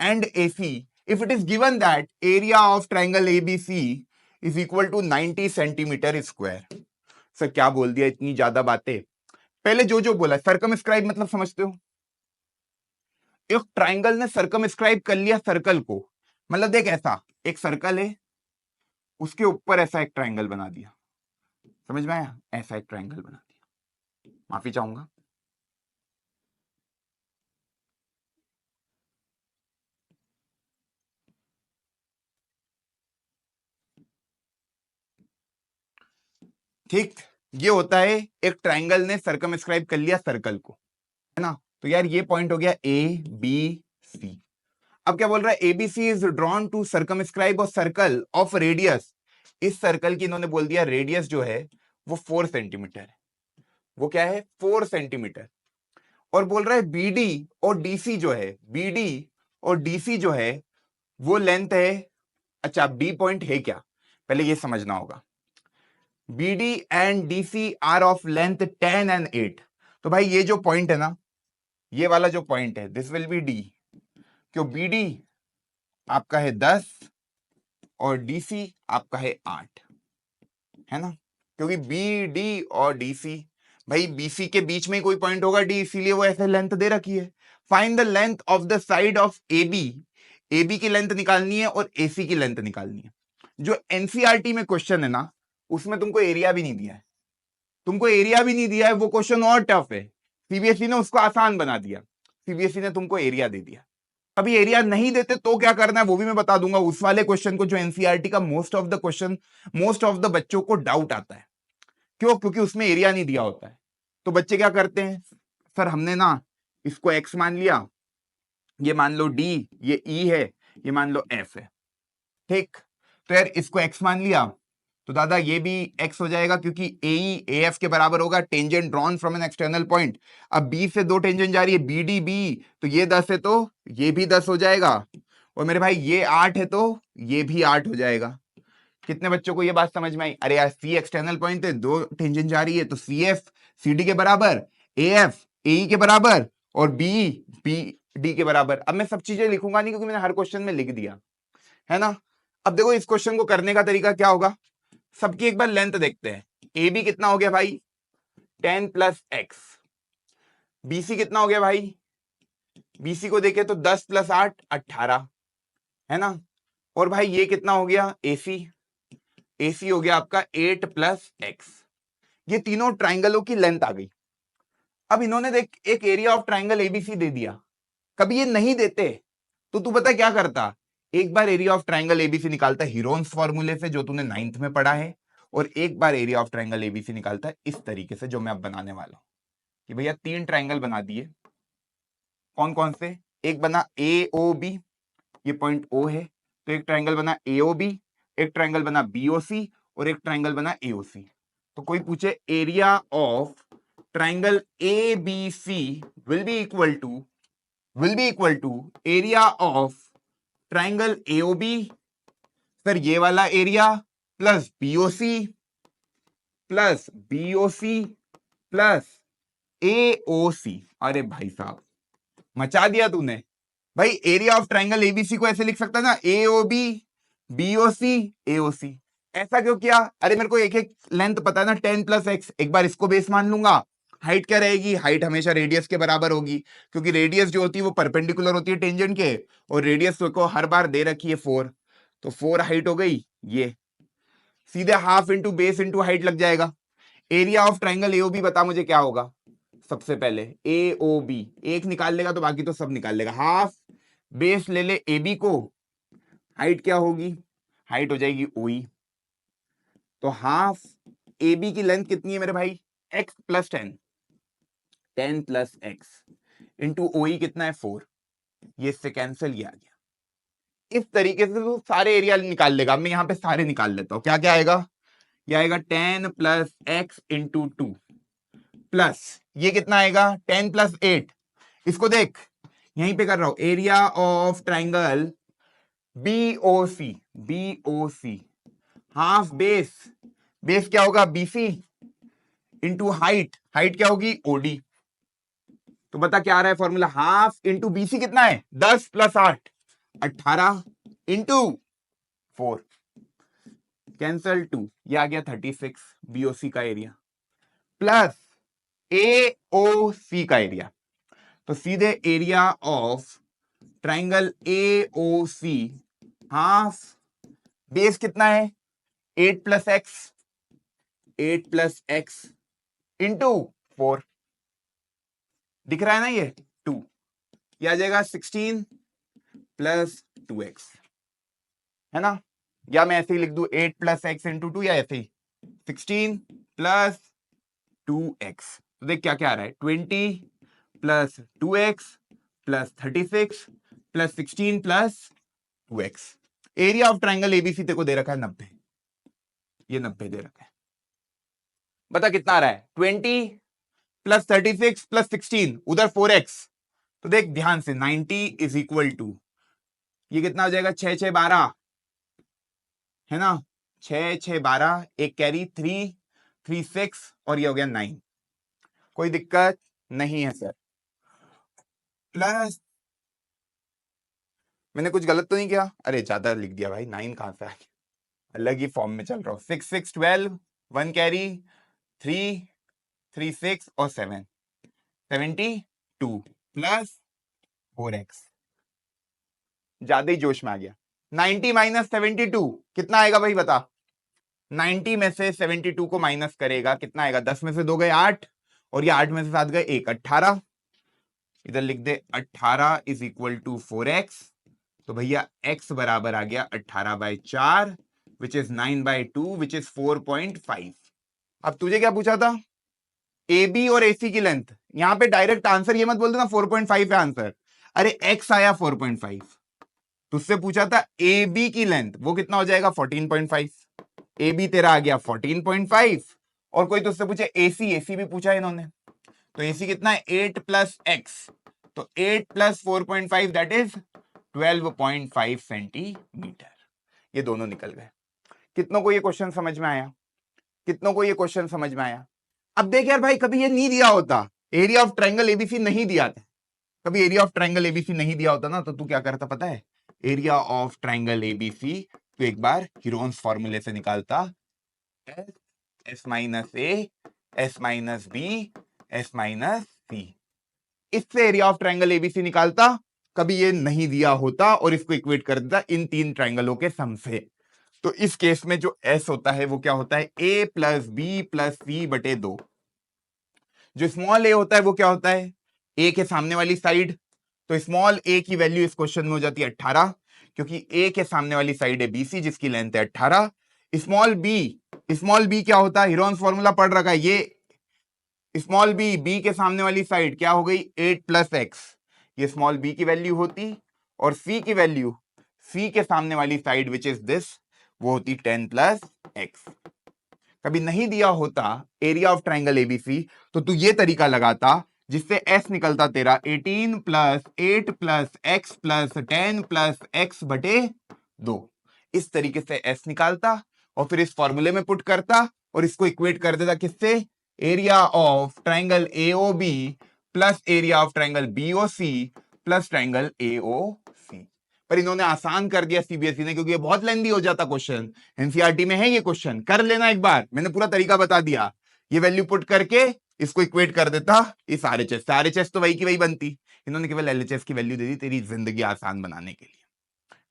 and AC if it is given that area of triangle ABC is equal to 90 centimeter square. Sir क्या बोल दिया इतनी ज्यादा बातें? पहले जो बोला, circumscribe मतलब समझते हो? एक ट्राइंगल ने सर्कमस्क्राइब कर लिया सर्कल को, मतलब देख ऐसा एक सर्कल है, उसके ऊपर ऐसा एक ट्राइंगल बना दिया। समझ में आया? ऐसा एक ट्राइंगल बना दिया। माफी चाहूंगा। ठीक, ये होता है एक ट्राइंगल ने सर्कमस्क्राइब कर लिया सर्कल को, है ना? तो यार ये पॉइंट हो गया ABC। अब क्या बोल रहा है? ABC is drawn to circumscribe a circle of radius. इस सर्कल की इन्होंने बोल दिया रेडियस जो है वो 4 सेंटीमीटर है। वो क्या है? 4 सेंटीमीटर। और बोल रहा है BD और DC जो है, BD और DC जो है वो लेंथ है। अच्छा, अब D पॉइंट है क्या, पहले ये समझना होगा। BD and DC are of length 10 and 8। तो भाई ये जो पॉइंट है ना, ये वाला जो पॉइंट है, दिस विल बी D। क्यों? BD आपका है 10 और DC आपका है 8, है ना? क्योंकि BD और DC, भाई BC के बीच में कोई पॉइंट होगा D, इसीलिए वो ऐसे लेंथ दे रखी है। Find the length of the side of A B की लेंथ निकालनी है और AC की लेंथ निकालनी है। जो एनसीईआरटी में क्वेश्चन है ना, उसमें तुमको एरिया भी नहीं दिया है, वो क्वेश्चन और टफ है। सीबीएसई ने उसको आसान बना दिया, सीबीएसई ने तुमको एरिया दे दिया। अभी एरिया नहीं देते तो क्या करना है वो भी मैं बता दूंगा, उस वाले क्वेश्चन को जो एनसीईआरटी का मोस्ट ऑफ द बच्चों को डाउट आता है। क्यों? क्योंकि उसमें एरिया नहीं दिया होता है। तो बच्चे क्या करते हैं, सर हमने ना इसको एक्स मान लिया, ये मान लो डी, ये ई है, ये मान लो एफ है, ठीक। तो यार इसको एक्स मान लिया तो दादा ये भी एक्स हो जाएगा क्योंकि ए एफ के बराबर होगा, tangent drawn from an external point. अब बी से दो टेंजेंट जा रही है, बी डी बी, तो ये 10 है तो ये भी 10 हो जाएगा। और मेरे भाई ये 8 है तो ये भी 8 हो जाएगा। कितने बच्चों को ये बात समझ में आई? अरे यार सी एक्सटर्नल पॉइंट है, दो टेंजेंट जा रही है, तो सी एफ सी डी के बराबर, ए एफ ए के बराबर, और बी बी डी के बराबर। अब मैं सब चीजें लिखूंगा नहीं क्योंकि मैंने हर क्वेश्चन में लिख दिया है ना। अब देखो इस क्वेश्चन को करने का तरीका क्या होगा, सबकी एक बार लेंथ देखते हैं। ए बी कितना हो गया भाई 10 प्लस एक्स, बीसी कितना हो गया भाई, बीसी को देखे तो 10 प्लस 8 18 है ना। और भाई ये कितना हो गया एसी, एसी हो गया आपका 8 प्लस एक्स। ये तीनों ट्राइंगलों की लेंथ आ गई। अब इन्होंने देख एक एरिया ऑफ ट्राइंगल एबीसी दे दिया। कभी ये नहीं देते तो तू पता क्या करता, एक बार एरिया ऑफ ट्राइंगल एबीसी निकालता हीरोन्स फॉर्मूले से जो तूने 9th में पढ़ा है, और एक बार एरिया ऑफ ट्राइंगल एबीसी निकालता है इस तरीके से जो मैं अब बनाने वाला हूं कि भैया 3 ट्राइंगल बना दिए। कौन कौन से? एक बना ए ओ बी, ये पॉइंट ओ है, तो एक ट्राइंगल बना ए ओ बी, एक ट्राइंगल बना बी ओ सी, और एक ट्राइंगल बना ए ओ सी। तो कोई पूछे area of triangle A B C will be equal to area of triangle AOB, sir ये वाला area plus BOC plus AOC. अरे भाई साहब मचा दिया तूने। भाई एरिया ऑफ ट्राइंगल एबीसी को ऐसे लिख सकता ना, एओबी बीओसी एओसी। ऐसा क्यों किया? अरे मेरे को एक एक लेंथ पता है ना, 10 प्लस एक्स, एक बार इसको बेस मान लूंगा। हाइट क्या रहेगी? हाइट हमेशा रेडियस के बराबर होगी, क्योंकि रेडियस जो होती है वो परपेंडिकुलर होती है टेंजेंट के, और रेडियस को हर बार दे रखी है 4, तो 4 हाइट हो गई। ये सीधे half into base into height लग जाएगा। एरिया ऑफ ट्राइंगल एओबी बता मुझे क्या होगा? सबसे पहले एओबी एक निकाल लेगा तो बाकी तो सब निकाल लेगा। हाफ बेस ले ले एबी को, हाइट क्या होगी? हाइट हो जाएगी ओई। तो हाफ ए बी की लेंथ कितनी है मेरे भाई? x plus 10 plus x into ओई कितना है 4। ये इससे कैंसिल किया गया। इस तरीके से तो सारे एरिया निकाल लेगा। मैं यहां पे सारे निकाल लेता हूं। क्या क्या आएगा? ये आएगा 10 प्लस एक्स इंटू 2 प्लस ये कितना आएगा 10 प्लस 8। इसको देख यहीं पे कर रहा हूं, area of triangle BOC, BOC half base, base क्या होगा बीसी इंटू हाइट, हाइट क्या होगी ओडी। तो बता क्या आ रहा है फॉर्मूला? हाफ इंटू बीसी कितना है 10 प्लस 8 18 इंटू 4, कैंसल 2, ये आ गया 36 बीओसी का एरिया प्लस एओसी का एरिया। तो सीधे area of triangle AOC half base कितना है 8 plus x, 8 plus x into 4, दिख रहा है ना ये 2, ये आ जाएगा 16 प्लस 2x, है ना। या मैं ऐसे ही लिख दूं 8 प्लस एक्स इंटू 2, या ऐसे ही 16 प्लस 2x। तो देख क्या क्या आ रहा है 20 plus 2x plus 36 plus 16 plus 2x। Area of triangle ABC तेरे को दे रखा है 90, ये 90 दे रखा है। बता कितना आ रहा है 20 प्लस 36 प्लस 16, उधर 4x। तो देख ध्यान से 90 इज इक्वल टू ये कितना हो जाएगा 6 6 12, है ना। 6 6 12, एक कैरी 3 3 6, और ये हो गया 9। कोई दिक्कत नहीं है सर। प्लस मैंने कुछ गलत तो नहीं किया? अरे ज्यादा लिख दिया भाई, 9 कहां से आ गया, अलग ही फॉर्म में चल रहा हूं। 6 6 12, 1 कैरी 3 3 6 और 7 72 प्लस 4x। ज्यादा ही जोश में आ गया। 90 माइनस 72 कितना आएगा भाई बता। 90 में से 72 को माइनस करेगा कितना आएगा, 10 में से 2 गए 8 और ये 8 में से 7 गए 1, 18। इधर लिख दे 18 इज इक्वल टू 4x। तो भैया x बराबर आ गया 18/4 विच इज 9/2 विच इज 4.5। अब तुझे क्या पूछा था, ए बी और एसी की लेंथ। यहां पे डायरेक्ट आंसर ये मत बोल देना 4.5 है आंसर, अरे x आया 4.5। तुझसे पूछा था ए बी की लेंथ, वो कितना हो जाएगा 14.5। ए बी तेरा आ गया 14.5 और कोई तुझसे पूछे एसी, एसी भी पूछा है इन्होंने, तो एसी कितना है 8 प्लस एक्स, तो 8 प्लस 4.5 दैट इज 12.5 सेंटीमीटर। ये दोनों निकल गए। कितनों को ये क्वेश्चन समझ में आया, कितनों को ये क्वेश्चन समझ में आया। अब देख यार भाई, कभी ये नहीं दिया होता, एरिया ऑफ ट्रायंगल एबीसी नहीं दिया था, कभी एरिया ऑफ ट्रायंगल एबीसी नहीं दिया होता ना, तो तू क्या करता पता है, एरिया ऑफ ट्रायंगल एबीसी तो एक बार हीरोन्स फॉर्मूले से निकालता, S minus A, S minus B, S minus C, इससे एरिया ऑफ ट्रायंगल एबीसी निकालता। कभी ये नहीं दिया होता और इसको इक्वेट कर देता इन तीन ट्रायंगलों के सम से। तो इस केस में जो एस होता है वो क्या होता है, ए प्लस बी प्लस सी बटे 2। जो स्मॉल ए होता है वो क्या होता है, ए के सामने वाली साइड, तो स्मॉल ए की वैल्यू इस क्वेश्चन में हो जाती है 18, क्योंकि ए के सामने वाली साइड है बीसी जिसकी लेंथ है 18। स्मॉल बी क्या होता है, हीरोन्स फॉर्मूला पढ़ रखा है ये, स्मॉल बी के सामने वाली साइड क्या हो गई 8 प्लस एक्स, ये स्मॉल बी की वैल्यू होती, और सी की वैल्यू सी के सामने वाली साइड विच इज दिस, वो होती 10 प्लस एक्स। कभी नहीं दिया होता एरिया ऑफ ट्रायंगल एबीसी तो तू ये तरीका लगाता जिससे एस निकलता तेरा 18 plus 8 plus x plus 10 plus x बटे 2। इस तरीके से एस निकालता और फिर इस फॉर्मूले में पुट करता और इसको इक्वेट कर देता किससे, area of triangle AOB plus area of triangle BOC plus triangle AOC. पर इन्होंने आसान कर दिया सीबीएसई ने, क्योंकि ये बहुत लेंदी हो जाता क्वेश्चन, एनसीईआरटी में है ये क्वेश्चन, कर लेना एक बार, मैंने पूरा तरीका बता दिया। ये वैल्यू पुट करके इसको इक्वेट कर देता इस आरएचएस से, आरएचएस तो वही की वही बनती, इन्होंने केवल एलएचएस की वैल्यू दे दी तेरी जिंदगी आसान बनाने के लिए।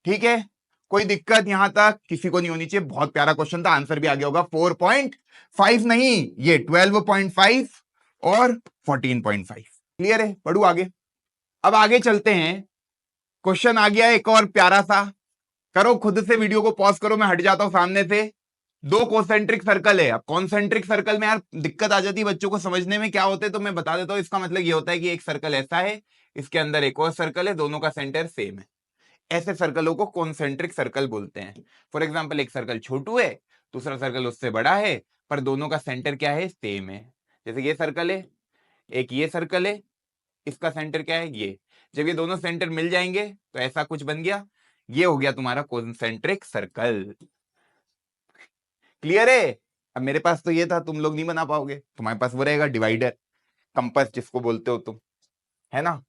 ठीक है, कोई दिक्कत यहां तक किसी को नहीं होनी चाहिए। बहुत प्यारा क्वेश्चन था, आंसर भी आ गया होगा 4.5 नहीं, ये 12.5 और 14.5। क्लियर है, पढ़ू आगे। अब आगे चलते हैं, क्वेश्चन आ गया एक और प्यारा सा, करो खुद से, वीडियो को पॉज करो, मैं हट जाता हूं सामने से। दो कॉन्सेंट्रिक सर्कल है, अब कॉन्सेंट्रिक सर्कल में यार दिक्कत आ जाती है बच्चों को समझने में, क्या होते हैं तो मैं बता देता हूं। इसका मतलब ये होता है कि एक सर्कल ऐसा है, इसके अंदर एक और सर्कल है, दोनों का सेंटर सेम है, ऐसे सर्कलों को कॉन्सेंट्रिक सर्कल बोलते हैं। फॉर एग्जाम्पल एक सर्कल छोटू है, दूसरा सर्कल उससे बड़ा है, पर दोनों का सेंटर क्या है, सेम है। जैसे ये सर्कल है, एक ये सर्कल है, इसका सेंटर क्या है ये, जब ये दोनों सेंटर मिल जाएंगे तो ऐसा कुछ बन गया, ये हो गया तुम्हारा कॉन्सेंट्रिक सर्कल। क्लियर है। अब मेरे पास तो ये था, तुम लोग नहीं बना पाओगे, तुम्हारे पास वो रहेगा डिवाइडर, कंपास जिसको बोलते हो तुम, है ना।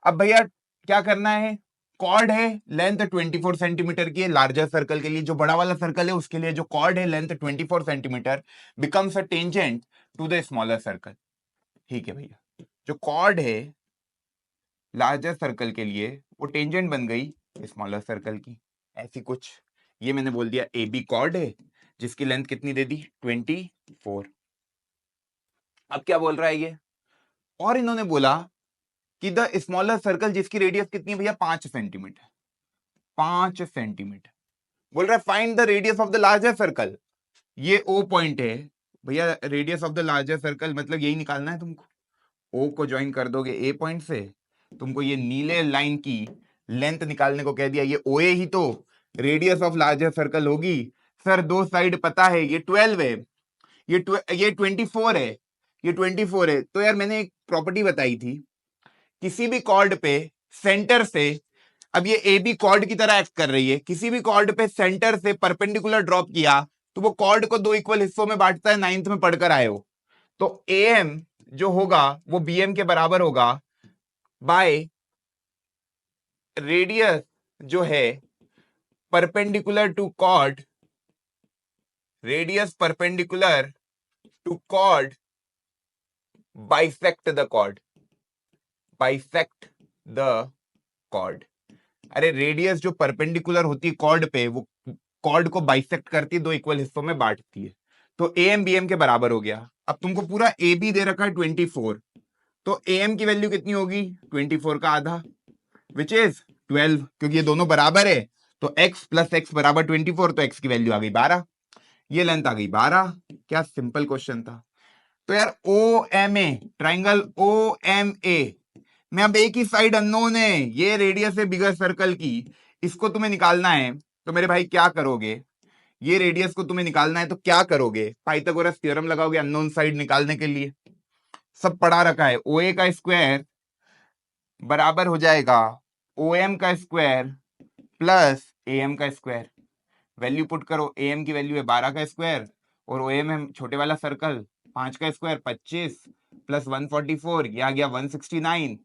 अब भैया क्या करना है, कॉर्ड है, लेंथ 24 सेंटीमीटर की है लार्जर सर्कल के लिए, जो बड़ा वाला सर्कल है उसके लिए जो कॉर्ड है length 24 centimetre becomes a tangent to the smaller circle. ठीक है भैया, जो कॉर्ड है लार्जर सर्कल के लिए वो टेंजेंट बन गई स्मॉलर सर्कल की, ऐसी कुछ। ये मैंने बोल दिया ए बी कॉर्ड है जिसकी लेंथ कितनी दे दी 24। अब क्या बोल रहा है ये, और इन्होंने बोला कि द स्मॉलर सर्कल जिसकी रेडियस कितनी है भैया 5 सेंटीमीटर, 5 सेंटीमीटर। बोल रहा है find the radius of the larger circle, ये ओ पॉइंट है भैया, radius of the larger circle मतलब यही निकालना है तुमको, ओ को ज्वाइन कर दोगे ए पॉइंट से, तुमको ये नीले लाइन की लेंथ निकालने को कह दिया, ये ओ ए ही तो रेडियस ऑफ लार्जर सर्कल होगी। सर दो साइड पता है, ये 12 है, ये 24 है, ये 24 है। तो यार मैंने एक प्रॉपर्टी बताई थी, किसी भी कॉर्ड पे सेंटर से, अब ये ए बी कॉर्ड की तरह एक्ट कर रही है, किसी भी कॉर्ड पे सेंटर से परपेंडिकुलर ड्रॉप किया तो वो कॉर्ड को दो इक्वल हिस्सों में बांटता है, 9th में पढ़कर आए हो। तो ए एम जो होगा वो बी एम के बराबर होगा बाय रेडियस जो है perpendicular to chord, radius perpendicular to chord bisect the chord, bisect the chord. अरे रेडियस जो परपेंडिकुलर होती है कॉर्ड पे, वो कॉर्ड को बाइसेक्ट करती है, दो इक्वल हिस्सों में बांटती है। तो ए एम बी एम के बराबर हो गया। अब तुमको पूरा ए बी दे रखा है 24, तो ए एम की वैल्यू कितनी होगी? 24 का आधा, विच इज 12, क्योंकि ये दोनों बराबर है। तो x प्लस एक्स बराबर 24, तो x की वैल्यू आ गई 12, ये लेंथ आ गई 12। क्या सिंपल क्वेश्चन था। तो यार O M A, triangle O M A में अब एक ही साइड अननोन है, ये रेडियस है बिगर सर्कल की, इसको तुम्हें निकालना है। तो मेरे भाई क्या करोगे, ये रेडियस को तुम्हें निकालना है तो क्या करोगे? पाइथागोरस थ्योरम लगाओगे अननोन साइड निकालने के लिए। सब पढ़ा रखा है। ओ ए का स्क्वायर बराबर हो जाएगा ओ एम का स्क्वायर प्लस ए एम का स्क्वायर। वैल्यू पुट करो, ए एम की वैल्यू है 12 का स्क्वायर और ओ एम है छोटे वाला सर्कल 5 का स्क्वायर 25 प्लस 144, ये आ गया 169।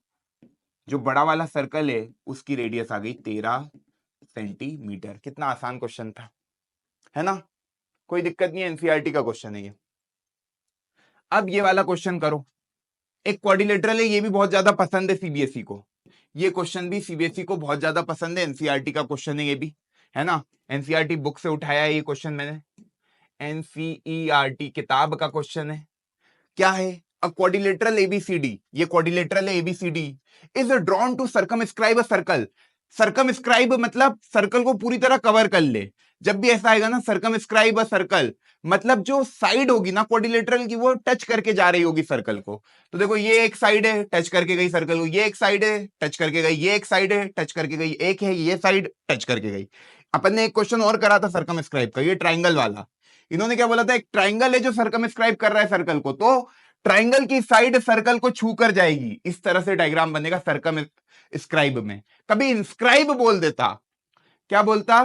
जो बड़ा वाला सर्कल है उसकी रेडियस आ गई 13 सेंटीमीटर। कितना आसान क्वेश्चन था, है ना? कोई दिक्कत नहीं है, एनसीईआरटी का क्वेश्चन है ये। अब ये वाला क्वेश्चन करो, एक क्वाड्रिलेटरल है, ये भी बहुत ज्यादा पसंद है सीबीएसई को, ये क्वेश्चन भी सीबीएसई को बहुत ज्यादा पसंद है, एनसीईआरटी का क्वेश्चन है ये भी, है ना? एनसीईआरटी बुक से उठाया है ये क्वेश्चन मैंने, एनसीईआरटी किताब का क्वेश्चन है। क्या है? अ क्वाड्रिलेटरल एबीसीडी, ये क्वाड्रिलेटरल है ABCD, is drawn to circumscribe a circle. Circumscribe मतलब सर्कल को पूरी तरह कवर कर ले। जब भी ऐसा आएगा ना सर्कमस्क्राइब अ सर्कल, मतलब जो साइड होगी ना क्वाड्रिलेटरल की वो टच करके जा रही होगी सर्कल को। तो देखो ये एक साइड है टच करके गई सर्कल को, ये एक साइड है टच करके गई, ये एक साइड है टच करके गई, एक है ये साइड टच करके गई। अपन ने एक क्वेश्चन और करा था सर्कमस्क्राइब का, ये ट्राइंगल वाला। इन्होंने क्या बोला था, एक ट्राइंगल है जो सर्कमस्क्राइब कर रहा है सर्कल को, तो ट्राइंगल की साइड सर्कल को छू कर जाएगी। इस तरह से डायग्राम बनेगा सर्कमस्क्राइब में। कभी इंस्क्राइब बोल देता, क्या बोलता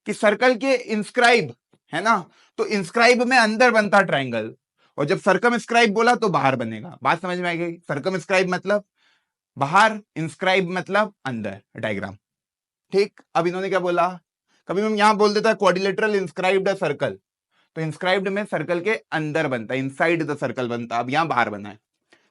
कि सर्कल के इंस्क्राइब, है ना? तो इंस्क्राइब में अंदर बनता ट्राइंगल, और जब सर्कमस्क्राइब बोला तो बाहर बनेगा। बात समझ में आ गई? सर्कमस्क्राइब मतलब बाहर, इंस्क्राइब मतलब अंदर डायग्राम। ठीक, अब इन्होंने क्या बोला, कभी हम यहां बोल देता है क्वाड्रिलेटरल इंस्क्राइब्ड सर्कल, तो इंस्क्राइब्ड में सर्कल के अंदर बनता है, इनसाइड द सर्कल बनता, अब यहां बाहर बना है।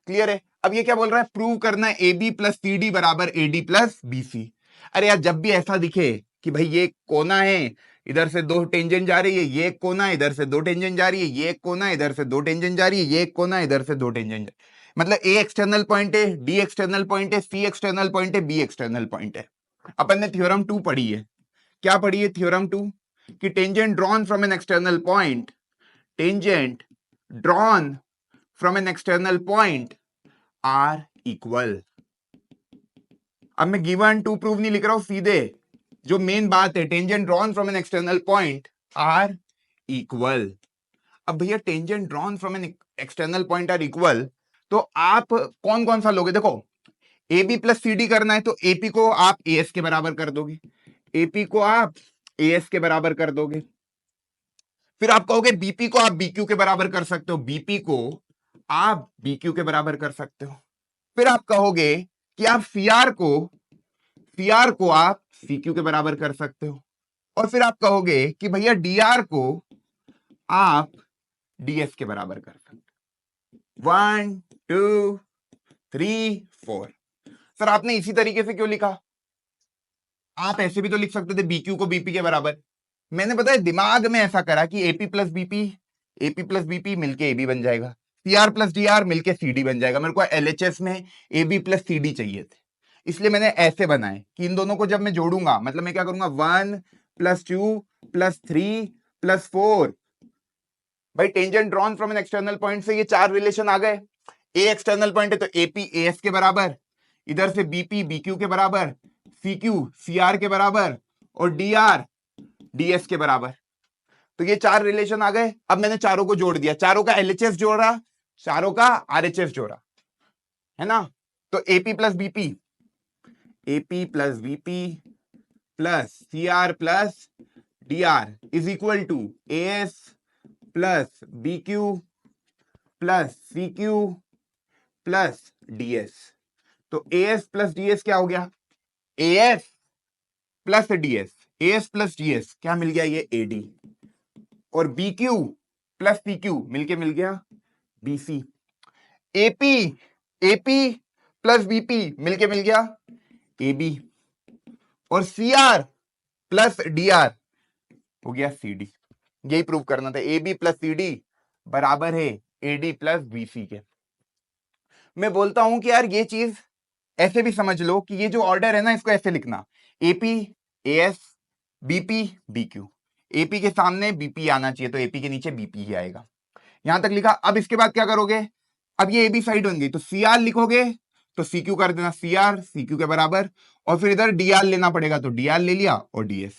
क्लियर है? अब ये क्या बोल रहा है, प्रूव करना है A B plus C D बराबर A D plus B C. अरे यार जब भी ऐसा दिखे कि भाई ये कोना है, इधर से दो टेंजेंट जा रही है, ये एक कोना इधर से दो टेंजेंट जा रही है, ये एक कोना इधर से दो टेंजेंट जा रही है, ये एक कोना इधर से दो टेंजेंट, मतलब ए एक्सटर्नल पॉइंट है, डी एक्सटर्नल पॉइंट है, सी एक्सटर्नल पॉइंट है, बी एक्सटर्नल पॉइंट है। अपन ने थ्योरम 2 पढ़ी है। क्या पढ़ी है थ्योरम 2? कि tangent drawn from an external point, tangent drawn from an external point are equal. अब मैं गिवन टू प्रूव नहीं लिख रहा हूं, सीधे जो मेन बात है, tangent drawn from an external point are equal. अब भैया tangent drawn from an external point are equal, तो आप कौन कौन सा लोगे? देखो A B plus C D करना है तो एपी को आप ए एस के बराबर कर दोगे, एपी को आप ए एस के बराबर कर दोगे। फिर आप कहोगे बीपी को आप बीक्यू के बराबर कर सकते हो, बीपी को आप बीक्यू के बराबर कर सकते हो। फिर आप कहोगे कि आप सीआर को आप सीक्यू के बराबर कर सकते हो। और फिर आप कहोगे कि भैया डीआर को आप डीएस के बराबर कर सकते हो। 1 2 3 4। सर आपने इसी तरीके से क्यों लिखा? आप ऐसे भी तो लिख सकते थे बीक्यू को बीपी के बराबर। मैंने पता है दिमाग में ऐसा करा कि एपी प्लस बीपी मिलके एबी बन जाएगा, सीआर प्लस डीआर मिलके सीडी बन जाएगा। मेरे को एलएचएस में एबी प्लस सीडी चाहिए थे, इसलिए मैंने ऐसे बनाए कि इन दोनों को जब मैं जोड़ूंगा, मतलब मैं क्या करूंगा, 1 + 2 + 3 + 4। भाई tangent drawn from an external point से ये चार रिलेशन आ गए। ए एक्सटर्नल पॉइंट है तो एपी एएस के बराबर, इधर से बीपी बीक्यू के बराबर, सीक्यू सीआर के बराबर, और डीआर डीएस के बराबर। तो ये चार रिलेशन आ गए। अब मैंने चारों को जोड़ दिया, चारों का एलएचएस जोड़ा, चारों का आरएचएस जोड़ा, है ना? तो AP plus BP plus CR plus DR is equal to AS plus BQ plus CQ plus DS. तो एएस प्लस डीएस क्या हो गया? AS plus DS, AS plus DS क्या मिल गया? ये एडी। और बीक्यू प्लस सीक्यू मिलके मिल गया बीसी। एपी प्लस बीपी मिलके मिल गया एबी। और C R plus D R हो गया सी डी। यही प्रूव करना था, A B plus C D बराबर है A D plus B C के। मैं बोलता हूं कि यार ये चीज ऐसे भी समझ लो कि ये जो ऑर्डर है ना, इसको ऐसे लिखना, AP A S BP B Q. AP के सामने बीपी आना चाहिए, तो एपी के नीचे बीपी ही आएगा। यहां तक लिखा। अब इसके बाद क्या करोगे, अब ये ए बी साइड बन गई, तो सी आर लिखोगे तो सी क्यू कर देना, सी आर सी क्यू के बराबर, और फिर इधर डी आर लेना पड़ेगा, तो डी आर ले लिया और डी एस।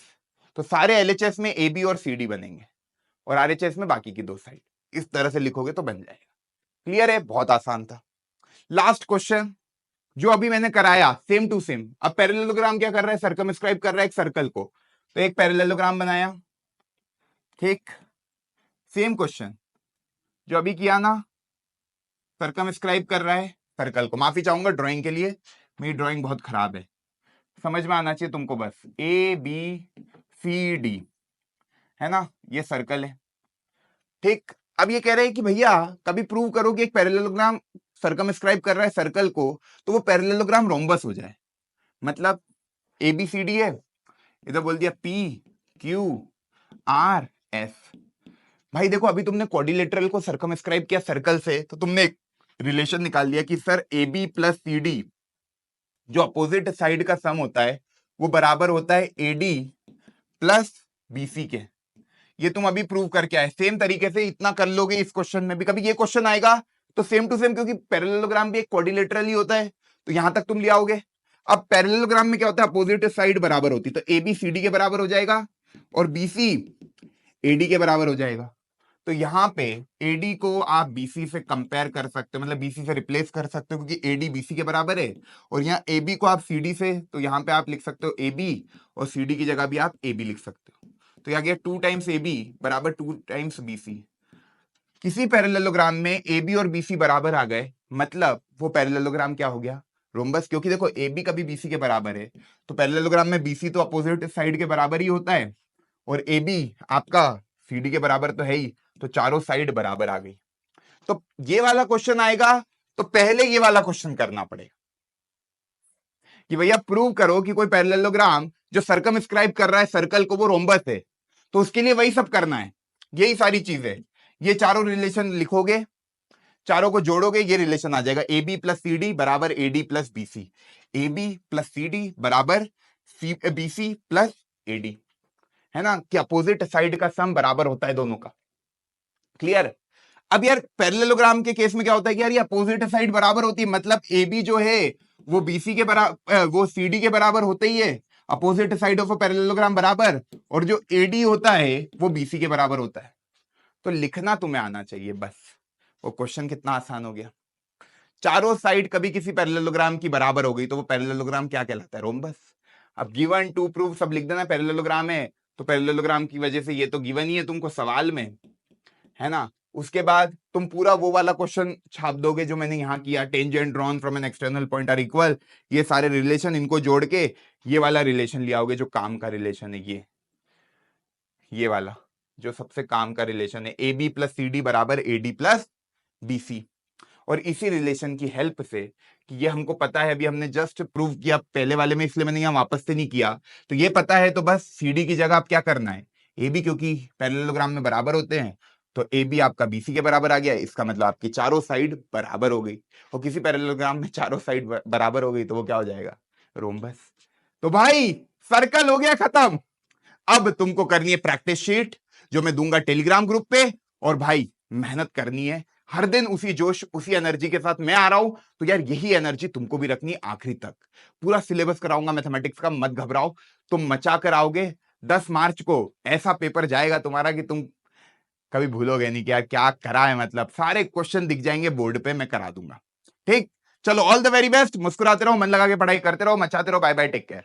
तो सारे एलएचएस में ए बी और सी डी बनेंगे, और आरएचएस में बाकी की दो साइड। इस तरह से लिखोगे तो बन जाएगा। क्लियर है, बहुत आसान था। लास्ट क्वेश्चन जो अभी मैंने कराया, सेम टू सेम। अब पैरेललोग्राम क्या कर रहा है, सर्कमस्क्राइब कर रहा है एक सर्कल को, तो एक पैरेललोग्राम बनाया, ठीक। सेम क्वेश्चन जो अभी किया ना, सर्कमस्क्राइब कर रहा है सर्कल को। माफी चाहूंगा ड्राइंग के लिए, मेरी ड्राइंग बहुत खराब है, समझ में आना चाहिए तुमको बस। ए बी सी डी है ना, ये सर्कल है, ठीक। अब ये कह रहे हैं कि भैया कभी प्रूव करो कि एक पैरेललोग्राम सर्कमस्क्राइब कर रहा है सर्कल को, तो वो पैरेललोग्राम रोम्बस हो जाए। मतलब ए बी सी डी है, इधर बोल दिया पी क्यू आर एस। भाई देखो, अभी तुमने क्वाड्रिलेटरल को सर्कमस्क्राइब किया सर्कल से, तो तुमने एक रिलेशन निकाल लिया कि sir A B plus C D जो अपोजिट साइड का सम होता है वो बराबर होता है A D plus B C के। ये तुम अभी प्रूव करके आए। सेम तरीके से इतना कर लोगे इस क्वेश्चन में भी। कभी ये क्वेश्चन आएगा तो सेम टू सेम, क्योंकि पैरेललोग्राम भी एक क्वाड्रिलेटरल ही होता है, तो यहां तक तुम ले आओगे। अब पैरेललोग्राम में क्या होता है, अपोजिट साइड बराबर होती है, तो ए बी सी डी के बराबर हो जाएगा और बी सी ए डी के बराबर हो जाएगा। तो यहाँ पे एडी को आप बीसी से कंपेयर कर सकते हो, मतलब बीसी से रिप्लेस कर सकते हो, क्योंकि एडी बीसी के बराबर है। और यहाँ एबी को आप सीडी से, तो यहाँ पे आप लिख सकते हो एबी, और सीडी की जगह भी आप एबी लिख सकते हो। तो यहाँ गया 2 टाइम्स एबी बराबर 2 टाइम्स बीसी। किसी पैरेललोग्राम में एबी और बीसी बराबर आ गए, मतलब वो पैरेललोग्राम क्या हो गया, रोम्बस। क्योंकि देखो एबी कभी बीसी के बराबर है, तो पैरेललोग्राम में बीसी तो अपोजिट साइड के बराबर ही होता है, और एबी आपका सीडी के बराबर तो है ही, तो चारों साइड बराबर आ गई। तो ये वाला क्वेश्चन आएगा तो पहले ये वाला क्वेश्चन करना पड़ेगा कि भैया प्रूव करो कि कोई पैरेललोग्राम जो सर्कमस्क्राइब कर रहा है सर्कल को वो रोम्बस है। तो उसके लिए वही सब करना है, यही सारी चीजें। ये चारों रिलेशन लिखोगे, चारों को जोड़ोगे, ये रिलेशन आ जाएगा, A B plus C D बराबर A D plus B C, A B plus C D बराबर B C plus A D, है ना, कि अपोजिट साइड का सम बराबर होता है दोनों का। क्लियर। अब यार पैरेललोग्राम के केस में क्या होता है कि यार ये अपोजिट साइड बराबर होती है, मतलब ए बी जो है वो बीसी के बराबर, वो सी डी के बराबर होते ही है, opposite side of a parallelogram बराबर, और जो ए डी होता है वो बीसी के बराबर होता है। तो लिखना तुम्हें आना चाहिए बस। वो क्वेश्चन कितना आसान हो गया। चारों साइड कभी किसी पैरेललोग्राम की बराबर हो गई तो वो पैरेललोग्राम क्या कहलाता है, रोम्बस। अब गिवन टू प्रूव सब लिख देना, पैरेललोग्राम है तो पैरेललोग्राम की वजह से ये तो गिवन ही है तुमको सवाल में, है ना। उसके बाद तुम पूरा वो वाला क्वेश्चन छाप दोगे जो मैंने यहां किया, tangent drawn from an external point are equal, ये सारे रिलेशन इनको जोड़ के ये वाला रिलेशन ले आओगे जो काम का रिलेशन है, ये वाला जो सबसे काम का रिलेशन है, A B plus C D बराबर A D plus B C. और इसी रिलेशन की हेल्प से, कि ये हमको पता है, अभी हमने जस्ट प्रूव किया पहले वाले में, इसलिए मैंने यहाँ वापस से नहीं किया, तो ये पता है, तो बस सी डी की जगह आप क्या करना है, ए बी, क्योंकि पैरेललोग्राम में बराबर होते हैं, तो ए बी आपका बीसी के बराबर आ गया, इसका मतलब आपकी चारों साइड बराबर हो गई। और किसी पैरेललोग्राम में चारों साइड बराबर हो गई तो वो क्या हो जाएगा, रोम्बस। तो भाई सर्कल हो गया खत्म। अब तुमको करनी है प्रैक्टिस शीट जो मैं दूंगा टेलीग्राम ग्रुप पे, और भाई मेहनत करनी है हर दिन उसी जोश उसी एनर्जी के साथ मैं आ रहा हूं। तो यार यही एनर्जी तुमको भी रखनी है आखिरी तक। पूरा सिलेबस कराऊंगा मैथमेटिक्स का, मत घबराओ, तुम मचा कर आओगे। 10 मार्च को ऐसा पेपर जाएगा तुम्हारा कि तुम कभी भूलोगे नहीं कि यार क्या करा है, मतलब सारे क्वेश्चन दिख जाएंगे बोर्ड पे, मैं करा दूंगा। ठीक, चलो ऑल द वेरी बेस्ट, मुस्कुराते रहो, मन लगा के पढ़ाई करते रहो, मचाते रहो। Bye bye, take care.